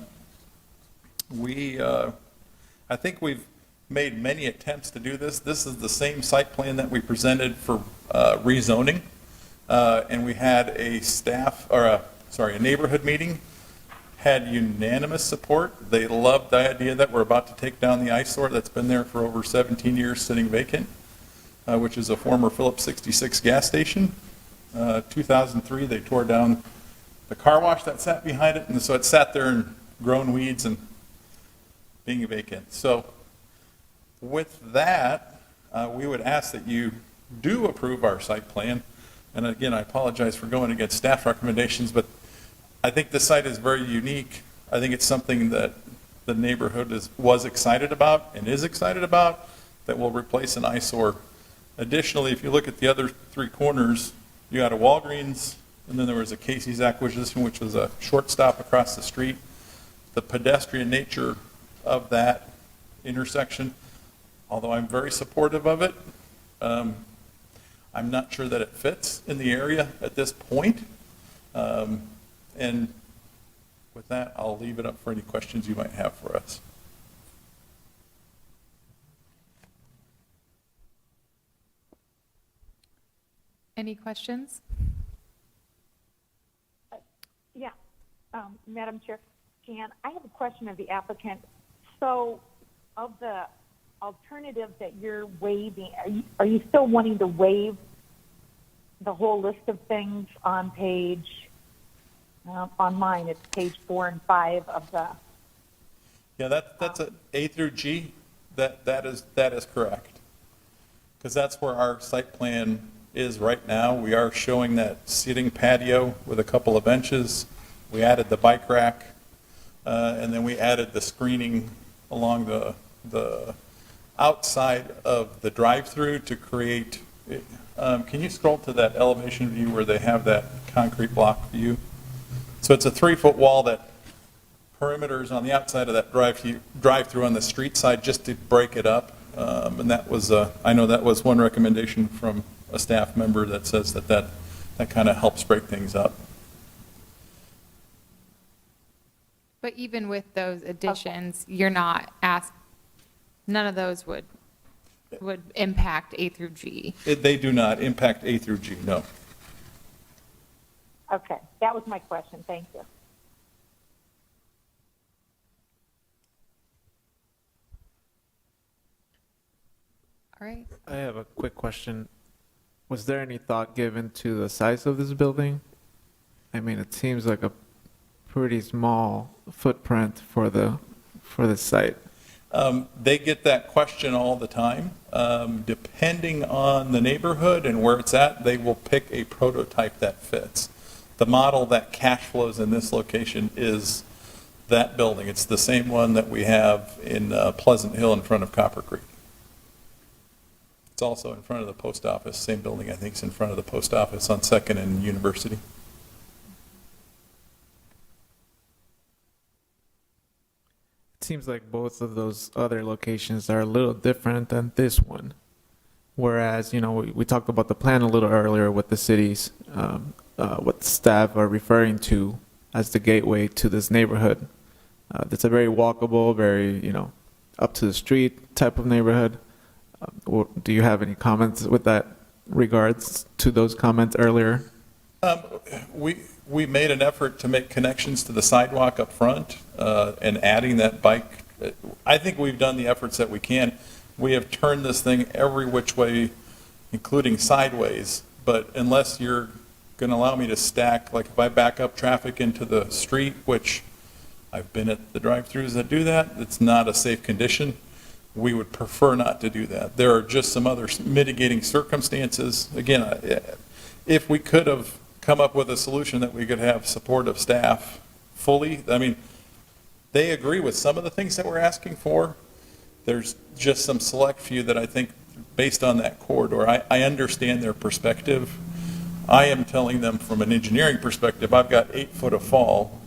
think we've made many attempts to do this. This is the same site plan that we presented for rezoning, and we had a neighborhood meeting, had unanimous support. They loved the idea that we're about to take down the eyesore that's been there for over 17 years sitting vacant, which is a former Phillips 66 gas station. 2003, they tore down the car wash that sat behind it, and so it sat there and grown weeds and being vacant. So with that, we would ask that you do approve our site plan. And again, I apologize for going against staff recommendations, but I think the site is very unique. I think it's something that the neighborhood was excited about and is excited about, that will replace an eyesore. Additionally, if you look at the other 3 corners, you had a Walgreens, and then there was a Casey's acquisition, which was a short stop across the street. The pedestrian nature of that intersection, although I'm very supportive of it, I'm not sure that it fits in the area at this point. And with that, I'll leave it up for any questions you might have for us. Any questions? Yeah, Madam Chair, Jan, I have a question of the applicant. So of the alternatives that you're waiving, are you still wanting to waive the whole list of things on page, on mine, it's page 4 and 5 of the... Yeah, that's A through G. That is correct. Because that's where our site plan is right now. We are showing that seating patio with a couple of benches. We added the bike rack, and then we added the screening along the outside of the drive-through to create. Can you scroll to that elevation view where they have that concrete block view? So it's a 3-foot wall that perimeters on the outside of that drive-through on the street side just to break it up. And that was, I know that was one recommendation from a staff member that says that kind of helps break things up. But even with those additions, you're not asked, none of those would impact A through G. They do not impact A through G, no. Okay, that was my question. Thank you. All right. I have a quick question. Was there any thought given to the size of this building? I mean, it seems like a pretty small footprint for the site. They get that question all the time. Depending on the neighborhood and where it's at, they will pick a prototype that fits. The model that cash flows in this location is that building. It's the same one that we have in Pleasant Hill in front of Copper Creek. It's also in front of the post office, same building I think is in front of the post office on 2nd and University. seems like both of those other locations are a little different than this one. Whereas, we talked about the plan a little earlier with the cities, what staff are referring to as the gateway to this neighborhood. It's a very walkable, very, up to the street type of neighborhood. Do you have any comments with that regards to those comments earlier? We made an effort to make connections to the sidewalk up front and adding that bike. I think we've done the efforts that we can. We have turned this thing every which way, including sideways, but unless you're going to allow me to stack, like if I back up traffic into the street, which I've been at the drive-throughs that do that, it's not a safe condition. We would prefer not to do that. There are just some other mitigating circumstances. Again, if we could have come up with a solution that we could have support of staff fully, they agree with some of the things that we're asking for. There's just some select few that I think, based on that corridor, I understand their perspective. I am telling them from an engineering perspective, I've got 8 foot of fall.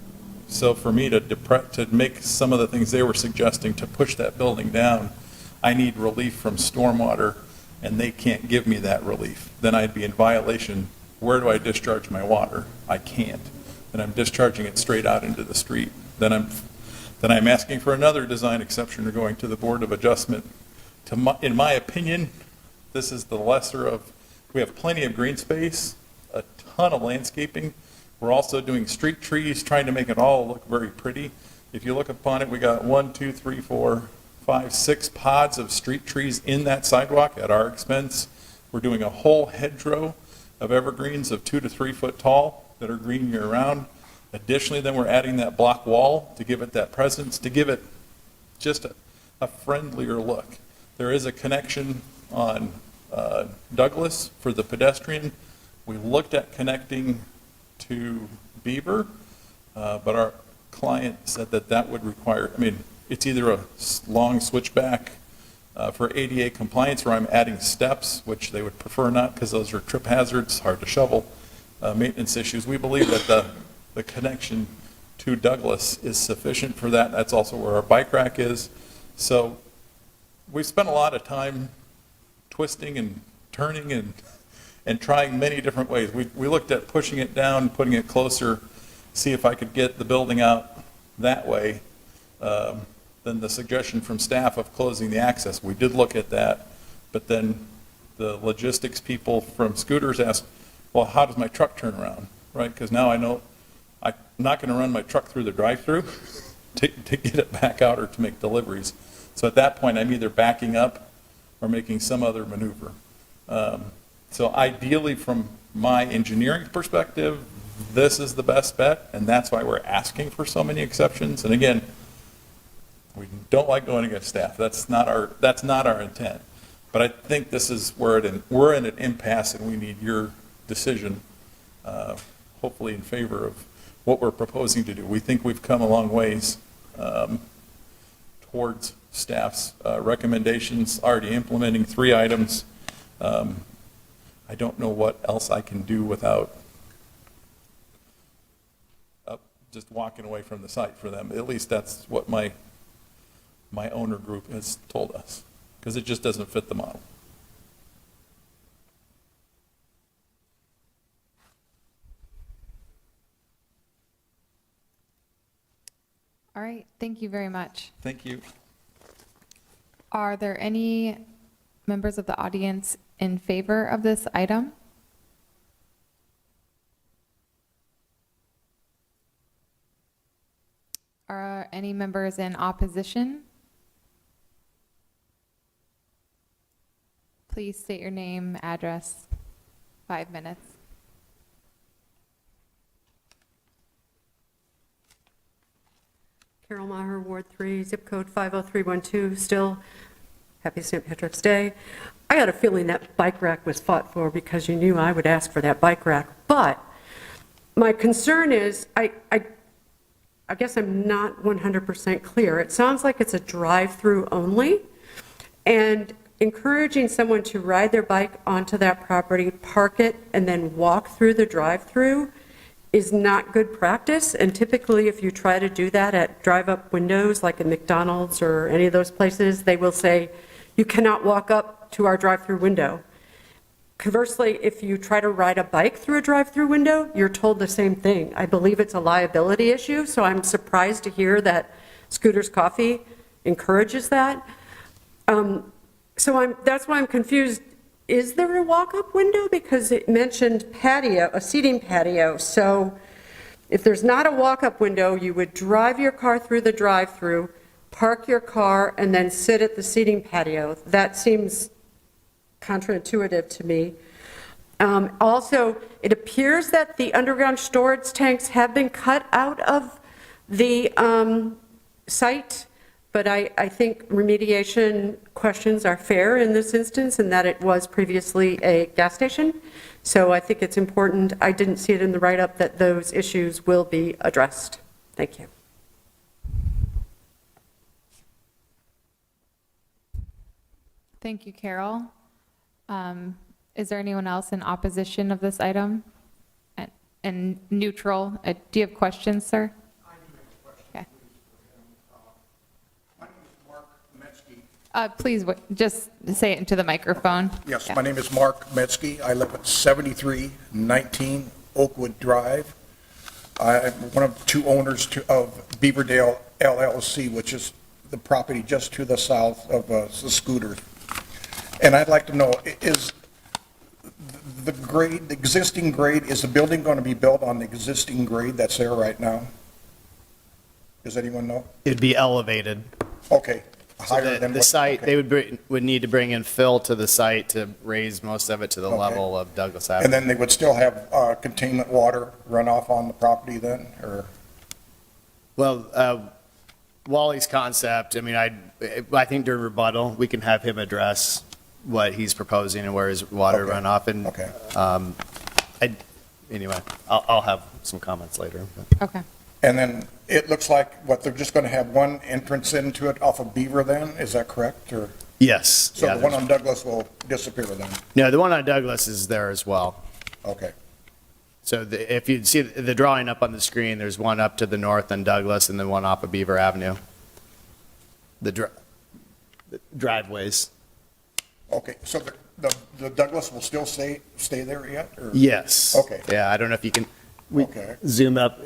So for me to make some of the things they were suggesting to push that building down, I need relief from stormwater, and they can't give me that relief. Then I'd be in violation. Where do I discharge my water? I can't. And I'm discharging it straight out into the street. Then I'm asking for another design exception or going to the Board of Adjustment. In my opinion, this is the lesser of, we have plenty of green space, a ton of landscaping. We're also doing street trees, trying to make it all look very pretty. If you look upon it, we got 1, 2, 3, 4, 5, 6 pods of street trees in that sidewalk at our expense. We're doing a whole hedgerow of evergreens of 2 to 3 foot tall that are green year round. Additionally, then we're adding that block wall to give it that presence, to give it just a friendlier look. There is a connection on Douglas for the pedestrian. We looked at connecting to Beaver, but our client said that would require, it's either a long switchback for ADA compliance, or I'm adding steps, which they would prefer not because those are trip hazards, hard to shovel, maintenance issues. We believe that the connection to Douglas is sufficient for that. That's also where our bike rack is. So we've spent a lot of time twisting and turning and trying many different ways. We looked at pushing it down, putting it closer, see if I could get the building out that way. Then the suggestion from staff of closing the access, we did look at that, but then the logistics people from Scooters asked, well, how does my truck turn around, right? Because now I know I'm not going to run my truck through the drive-through to get it back out or to make deliveries. So at that point, I'm either backing up or making some other maneuver. So ideally, from my engineering perspective, this is the best bet, and that's why we're asking for so many exceptions. And again, we don't like going against staff. That's not our intent. But I think this is where we're in an impasse, and we need your decision, hopefully in favor of what we're proposing to do. We think we've come a long ways towards staff's recommendations, already implementing 3 items. I don't know what else I can do without just walking away from the site for them. At least that's what my owner group has told us, because it just doesn't fit the model. All right, thank you very much. Thank you. Are there any members of the audience in favor of this item? Are any members in opposition? Please state your name, address, 5 minutes. Carol Maher, Ward 3, zip code 50312, still happy St. Patrick's Day. I got a feeling that bike rack was fought for because you knew I would ask for that bike rack. But my concern is, I guess I'm not 100% clear. It sounds like it's a drive-through only, and encouraging someone to ride their bike onto that property, park it, and then walk through the drive-through is not good practice, and typically if you try to do that at drive-up windows, like at McDonald's or any of those places, they will say, you cannot walk up to our drive-through window. Conversely, if you try to ride a bike through a drive-through window, you're told the same thing. I believe it's a liability issue, so I'm surprised to hear that Scooter's Coffee encourages that. That's why I'm confused. Is there a walk-up window? Because it mentioned patio, a seating patio. So if there's not a walk-up window, you would drive your car through the drive-through, park your car, and then sit at the seating patio. That seems counterintuitive to me. Also, it appears that the underground storage tanks have been cut out of the site, but I think remediation questions are fair in this instance, and that it was previously a gas station. So I think it's important, I didn't see it in the write-up, that those issues will be addressed. Thank you. Thank you, Carol. Is there anyone else in opposition of this item? And neutral? Do you have questions, sir? I do have a question. My name is Mark Metzke. Please, just say it into the microphone. Yes, Yeah. my name is Mark Metzke. I live at 7319 Oakwood Drive. I'm one of two owners of Beaverdale LLC, which is the property just to the south of the Scooter. And I'd like to know, is the grade, the existing grade, is the building going to be built on the existing grade that's there right now? Does anyone know? It'd be elevated. Okay. So Higher than the what- site, okay. they would need to bring in fill to the site to raise most of it to the Okay. level of Douglas Avenue. And then they would still have containment water runoff on the property then, or? Well, Wally's concept, I mean, I think during rebuttal, we can have him address what he's proposing and where his water Okay. runoff. And Okay. anyway, I'll have some comments later. Okay. And then it looks like, what, they're just going to have one entrance into it off of Beaver then? Is that correct, or? Yes. So yeah, the one there's- on Douglas will disappear then? No, the one on Douglas is there as well. Okay. So if you see the drawing up on the screen, there's one up to the north on Douglas and then one off of Beaver Avenue. The driveways. Okay, so the Douglas will still stay there yet, or? Yes. Okay. Yeah, I don't know if you can Okay. zoom up.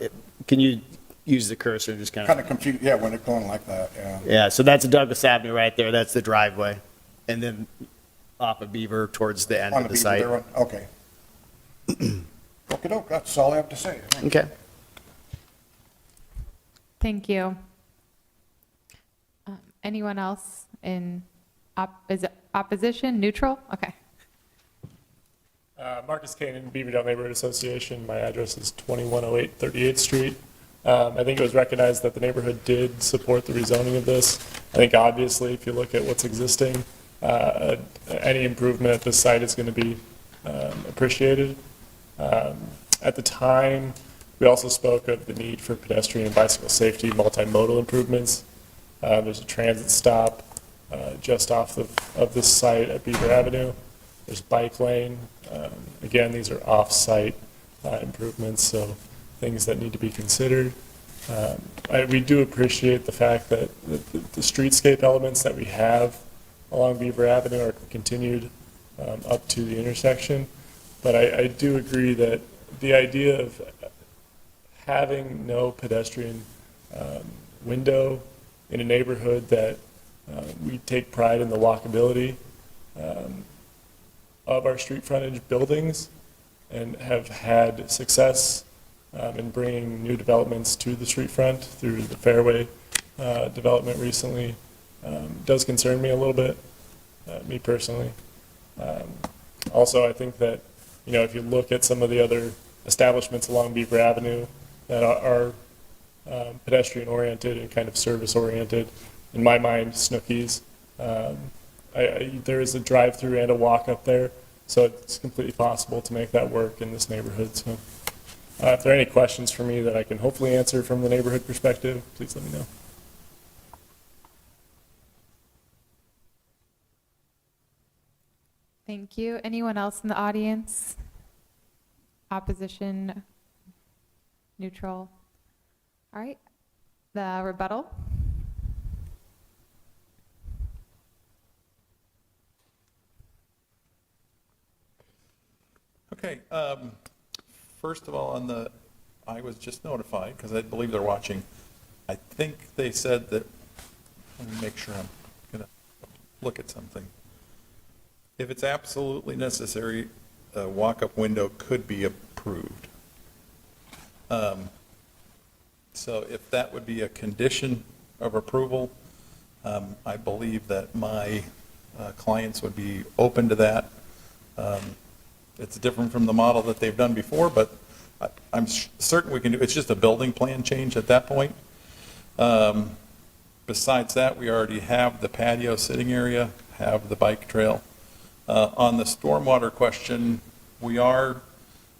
Can you use the cursor and just Kind of confused, yeah, when it's going like that, yeah. Yeah, so that's Douglas Avenue right there. That's the driveway. And then off of Beaver towards the end On of the Beaver site. there, okay. Okey-doke, that's all I have to say. Okay. Thank you. Anyone else in, is it opposition, neutral? Okay. Marcus Kanan, Beaverdale Neighborhood Association. My address is 2108 38th Street. I think it was recognized that the neighborhood did support the rezoning of this. I think obviously, if you look at what's existing, any improvement at this site is going to be appreciated. At the time, we also spoke of the need for pedestrian and bicycle safety, multimodal improvements. There's a transit stop just off of this site at Beaver Avenue. There's bike lane. Again, these are off-site improvements, so things that need to be considered. We do appreciate the fact that the streetscape elements that we have along Beaver Avenue are continued up to the intersection. But I do agree that the idea of having no pedestrian window in a neighborhood that we take pride in the walkability of our street frontage buildings and have had success in bringing new developments to the street front through the Fairway development recently does concern me a little bit, me personally. Also, I think that, if you look at some of the other establishments along Beaver Avenue that are pedestrian-oriented and kind of service-oriented, in my mind, Snooki's, there is a drive-through and a walk up there, so it's completely possible to make that work in this neighborhood. So if there are any questions for me that I can hopefully answer from the neighborhood perspective, please let me know. Thank you. Anyone else in the audience? Opposition? Neutral. All right. The rebuttal? Okay, first of all, I was just notified, because I believe they're watching. I think they said that, let me make sure I'm going to look at something. If it's absolutely necessary, a walk-up window could be approved. So if that would be a condition of approval, I believe that my clients would be open to that. It's different from the model that they've done before, but I'm certain we can do, it's just a building plan change at that point. Besides that, we already have the patio sitting area, have the bike trail. On the stormwater question, we are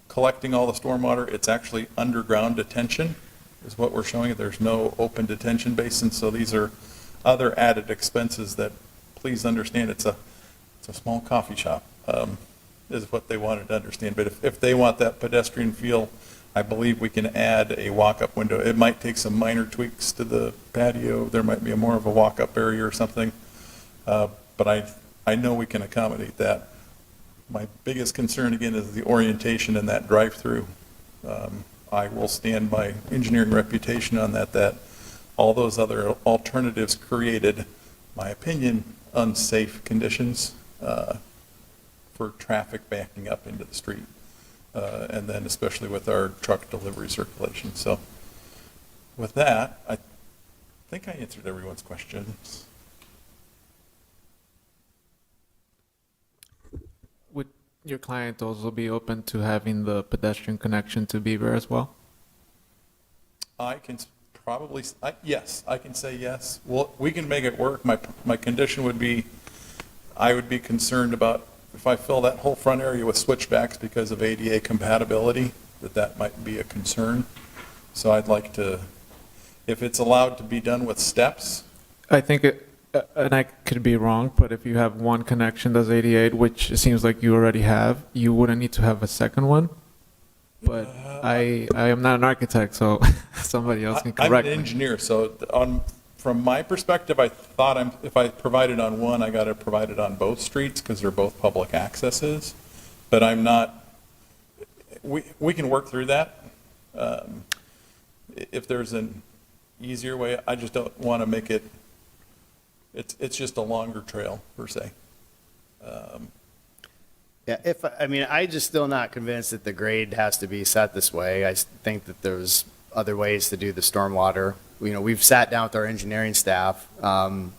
collecting all the stormwater. It's actually underground detention is what we're showing. There's no open detention basin, so these are other added expenses that, please understand, it's a small coffee shop, is what they wanted to understand. But if they want that pedestrian feel, I believe we can add a walk-up window. It might take some minor tweaks to the patio. There might be more of a walk-up area or something, but I know we can accommodate that. My biggest concern, again, is the orientation in that drive-through. I will stand by engineering reputation on that all those other alternatives created, my opinion, unsafe conditions for traffic backing up into the street, and then especially with our truck delivery circulation. So with that, I think I answered everyone's questions. Would your client also be open to having the pedestrian connection to Beaver as well? I can probably, yes, I can say yes. Well, we can make it work. My condition would be, I would be concerned about if I fill that whole front area with switchbacks because of ADA compatibility, that might be a concern. So I'd like to, if it's allowed to be done with steps. I think and I could be wrong, but if you have one connection that's 88, which it seems like you already have, you wouldn't need to have a second one. But I am not an architect, so somebody else can correct me. I'm an engineer, so from my perspective, I thought if I provide it on one, I got to provide it on both streets because they're both public accesses. But I'm not, we can work through that. If there's an easier way, I just don't want to make it, it's just a longer trail per se. Yeah, I'm just still not convinced that the grade has to be set this way. I think that there's other ways to do the stormwater. We've sat down with our engineering staff. And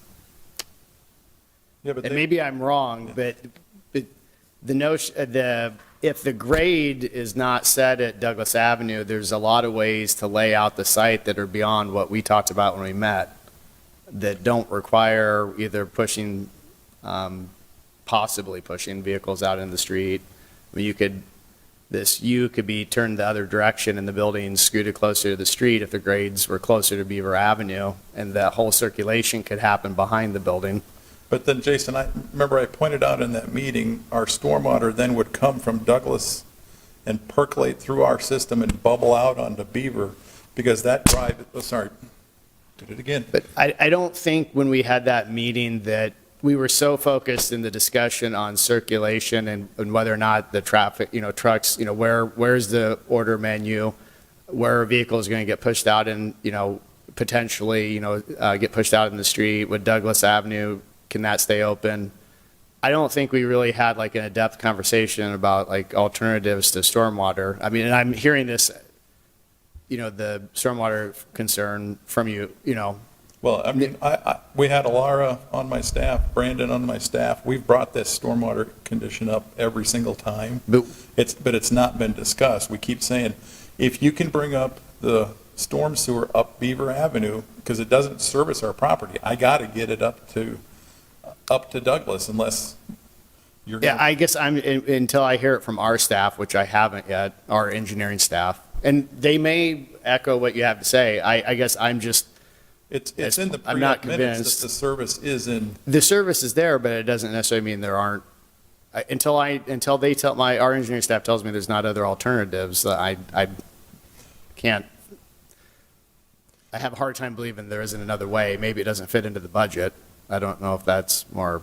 maybe I'm wrong, but the notion, if the grade is not set at Douglas Avenue, there's a lot of ways to lay out the site that are beyond what we talked about when we met, that don't require either pushing, possibly pushing vehicles out in the street. I mean, this U could be turned the other direction and the building scooted closer to the street if the grades were closer to Beaver Avenue, and that whole circulation could happen behind the building. But then, Jason, I remember I pointed out in that meeting, our stormwater then would come from Douglas and percolate through our system and bubble out onto Beaver, because that drive, did it again. But I don't think when we had that meeting that we were so focused in the discussion on circulation and whether or not the traffic, trucks, where's the order menu, where are vehicles going to get pushed out and, potentially, get pushed out in the street, with Douglas Avenue, can that stay open? I don't think we really had like an in-depth conversation about like alternatives to stormwater. I mean, and I'm hearing this, the stormwater concern from you. Well, I mean, we had Alara on my staff, Brandon on my staff. We've brought this stormwater condition up every single time. But it's not been discussed. We keep saying, if you can bring up the storm sewer up Beaver Avenue, because it doesn't service our property, I got to get it up to Douglas unless you're going to. Yeah, I guess until I hear it from our staff, which I haven't yet, our engineering staff, and they may echo what you have to say. I guess I'm just. It's in the I'm not pre-op minutes convinced. that the service is in. The service is there, but it doesn't necessarily mean there aren't. Until our engineering staff tells me there's not other alternatives, I can't I have a hard time believing there isn't another way. Maybe it doesn't fit into the budget. I don't know if that's more,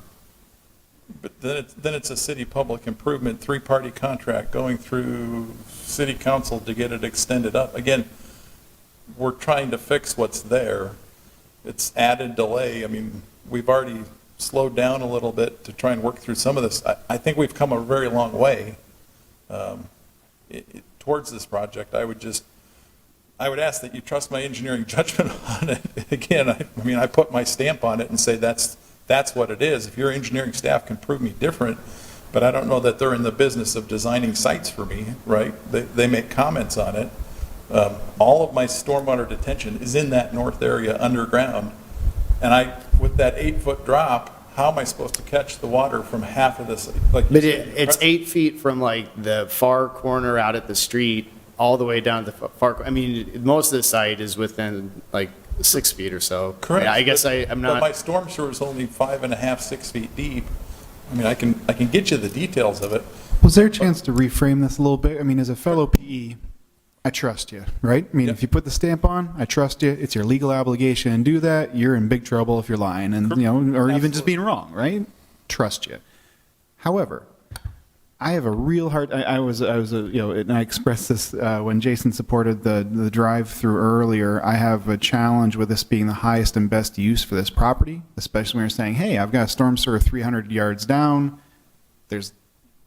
But then it's a city public improvement, three-party contract going through city council to get it extended up. Again, we're trying to fix what's there. It's added delay. I mean, we've already slowed down a little bit to try and work through some of this. I think we've come a very long way towards this project. I would ask that you trust my engineering judgment on it. Again, I mean, I put my stamp on it and say that's what it is. If your engineering staff can prove me different, but I don't know that they're in the business of designing sites for me, right? They make comments on it. All of my stormwater detention is in that north area underground. And with that 8-foot drop, how am I supposed to catch the water from half of this? Like, but it's 8 feet from like the far corner out at the street all the way down to the far, I mean, most of the site is within like 6 feet or so. Correct. I guess I'm not. But my storm sewer is only 5.5, 6 feet deep. I mean, I can get you the details of it. Was there a chance to reframe this a little bit? I mean, as a fellow PE, I trust you, right? I mean, if you put the stamp on, I trust you. It's your legal obligation and do that. You're in big trouble if you're lying and, or even just being wrong, right? Trust you. However, I have a real hard, and I expressed this when Jason supported the drive-through earlier. I have a challenge with this being the highest and best use for this property, especially when you're saying, hey, I've got a storm sewer 300 yards down. There's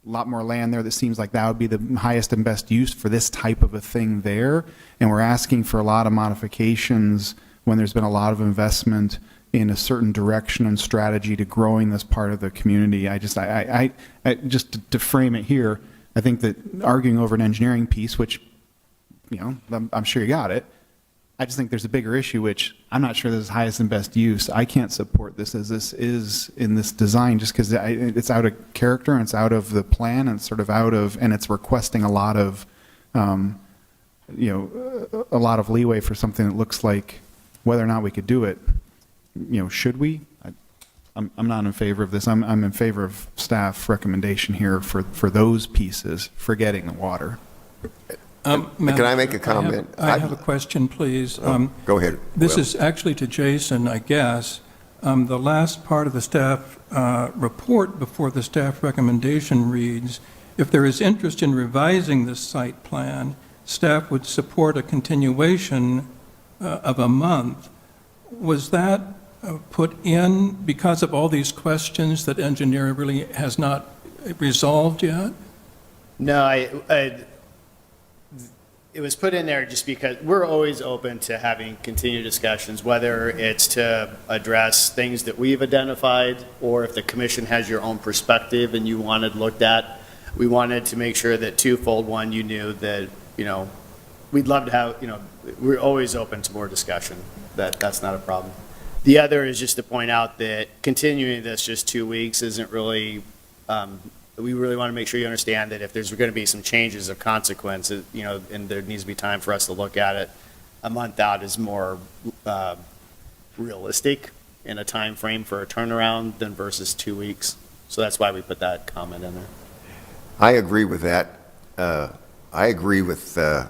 a lot more land there that seems like that would be the highest and best use for this type of a thing there. And we're asking for a lot of modifications when there's been a lot of investment in a certain direction and strategy to growing this part of the community. I just to frame it here, I think that arguing over an engineering piece, which, I'm sure you got it, I just think there's a bigger issue, which I'm not sure this is highest and best use. I can't support this as this is in this design just because it's out of character and it's out of the plan and it's sort of and it's requesting a lot of, a lot of leeway for something that looks like whether or not we could do it. Should we? I'm not in favor of this. I'm in favor of staff recommendation here for those pieces, forgetting the water. Can I make a comment? I have a question, please. Go ahead. This is actually to Jason, I guess. The last part of the staff report before the staff recommendation reads, if there is interest in revising this site plan, staff would support a continuation of a month. Was that put in because of all these questions that engineering really has not resolved yet? No, it was put in there just because we're always open to having continued discussions, whether it's to address things that we've identified or if the commission has your own perspective and you wanted looked at. We wanted to make sure that twofold. One, you knew that, we'd love to have, we're always open to more discussion. That's not a problem. The other is just to point out that continuing this just 2 weeks isn't really, we really want to make sure you understand that if there's going to be some changes of consequences, and there needs to be time for us to look at it, a month out is more realistic in a time frame for a turnaround than versus 2 weeks. So that's why we put that comment in there. I agree with that. I agree with that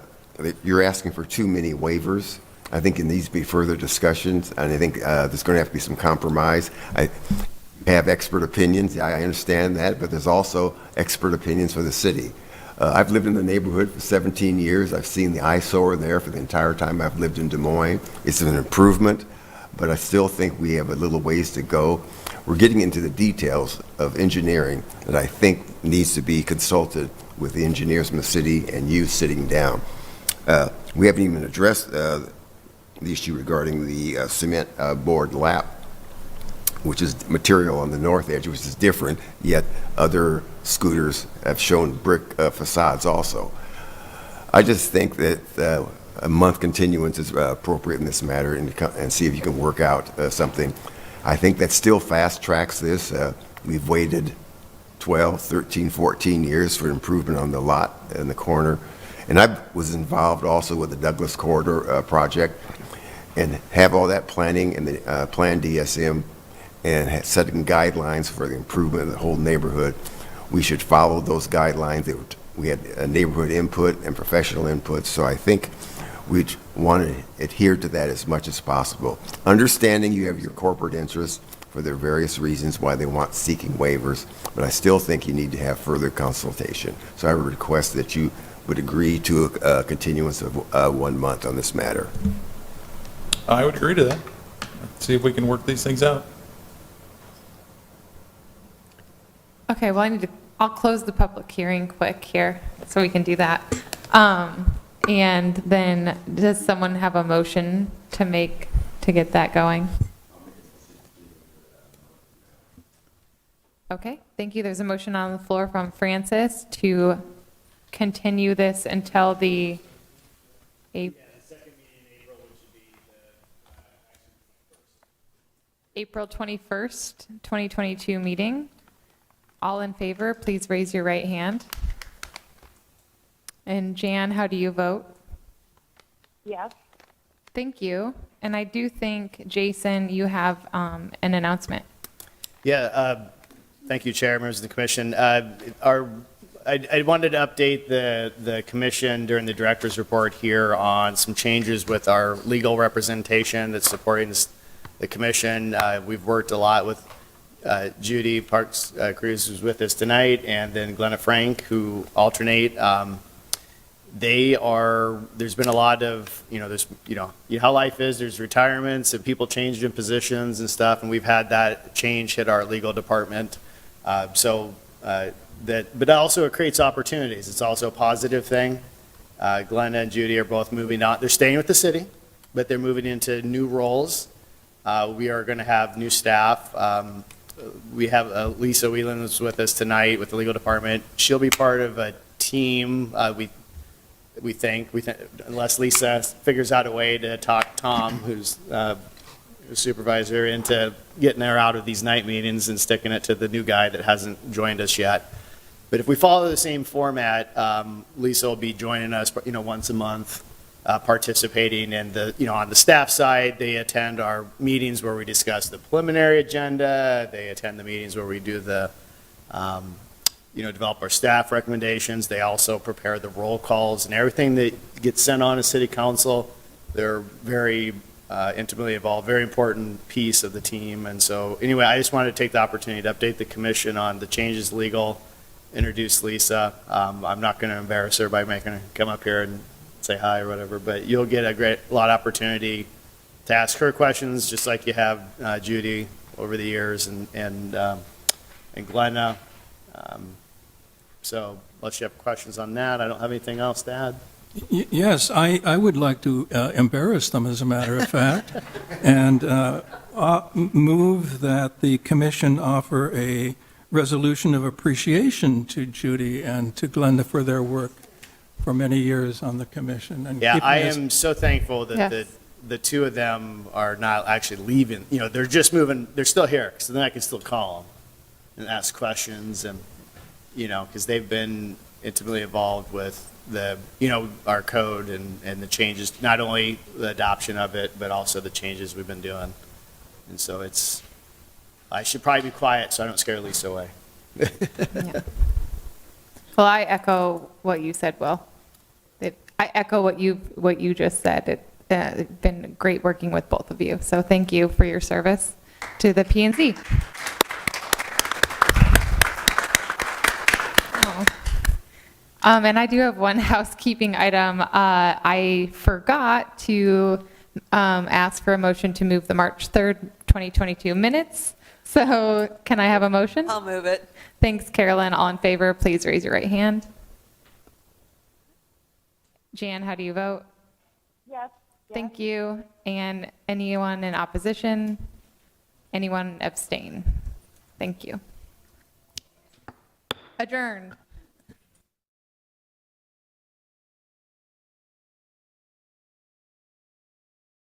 you're asking for too many waivers. I think it needs to be further discussions, and I think there's going to have to be some compromise. I have expert opinions. I understand that, but there's also expert opinions for the city. I've lived in the neighborhood for 17 years. I've seen the eyesore there for the entire time I've lived in Des Moines. It's an improvement, but I still think we have a little ways to go. We're getting into the details of engineering that I think needs to be consulted with the engineers from the city and you sitting down. We haven't even addressed the issue regarding the cement board lap, which is material on the north edge, which is different, yet other scooters have shown brick facades also. I just think that a month continuance is appropriate in this matter and see if you can work out something. I think that still fast tracks this. We've waited 12, 13, 14 years for improvement on the lot in the corner. And I was involved also with the Douglas Corridor project and have all that planning and the planned DSM and setting guidelines for the improvement of the whole neighborhood. We should follow those guidelines. We had neighborhood input and professional input, so I think we'd want to adhere to that as much as possible. Understanding you have your corporate interests for their various reasons why they want seeking waivers, but I still think you need to have further consultation. So I would request that you would agree to a continuance of 1 month on this matter. I would agree to that. See if we can work these things out. Okay, well, I'll close the public hearing quick here, so we can do that. And then, does someone have a motion to get that going? Okay, thank you. There's a motion on the floor from Francis to continue this until the April 21st, 2022 meeting. All in favor, please raise your right hand. And Jan, how do you vote? Yes. Thank you. And I do think, Jason, you have an announcement. Yeah, thank you, Chair, members of the commission. I wanted to update the commission during the director's report here on some changes with our legal representation that's supporting the commission. We've worked a lot with Judy Parks Cruz, who's with us tonight, and then Glenna Frank, who alternate. There's been a lot of, how life is, there's retirements and people changed in positions and stuff, and we've had that change hit our legal department. But also it creates opportunities. It's also a positive thing. Glenna and Judy are both moving on. They're staying with the city, but they're moving into new roles. We are going to have new staff. We have Lisa Whelan is with us tonight with the legal department. She'll be part of a team. We think, unless Lisa figures out a way to talk Tom, who's supervisor, into getting her out of these night meetings and sticking it to the new guy that hasn't joined us yet. But if we follow the same format, Lisa will be joining us, once a month, participating in on the staff side. They attend our meetings where we discuss the preliminary agenda. They attend the meetings where we do the, develop our staff recommendations. They also prepare the roll calls and everything that gets sent on to city council. They're very intimately involved, very important piece of the team. And so anyway, I just wanted to take the opportunity to update the commission on the changes legal, introduce Lisa. I'm not going to embarrass her by making her come up here and say hi or whatever, but you'll get a lot of opportunity to ask her questions, just like you have Judy over the years and Glenna. So unless you have questions on that, I don't have anything else to add. Yes, I would like to embarrass them, as a matter of fact, and move that the commission offer a resolution of appreciation to Judy and to Glenda for their work for many years on the commission. And yeah, I am so thankful that Yes. the two of them are not actually leaving. They're just moving. They're still here, so then I can still call them and ask questions, and because they've been intimately involved with our code and the changes, not only the adoption of it, but also the changes we've been doing. And so I should probably be quiet so I don't scare Lisa away. Well, I echo what you said, Will. I echo what you just said. It's been great working with both of you. So thank you for your service to the P&Z. And I do have one housekeeping item. I forgot to ask for a motion to move the March 3rd, 2022 minutes. So can I have a motion? I'll move it. Thanks, Carolyn. All in favor, please raise your right hand. Jan, how do you vote? Yes. Thank you. And anyone in opposition? Anyone abstain? Thank you. Adjourned.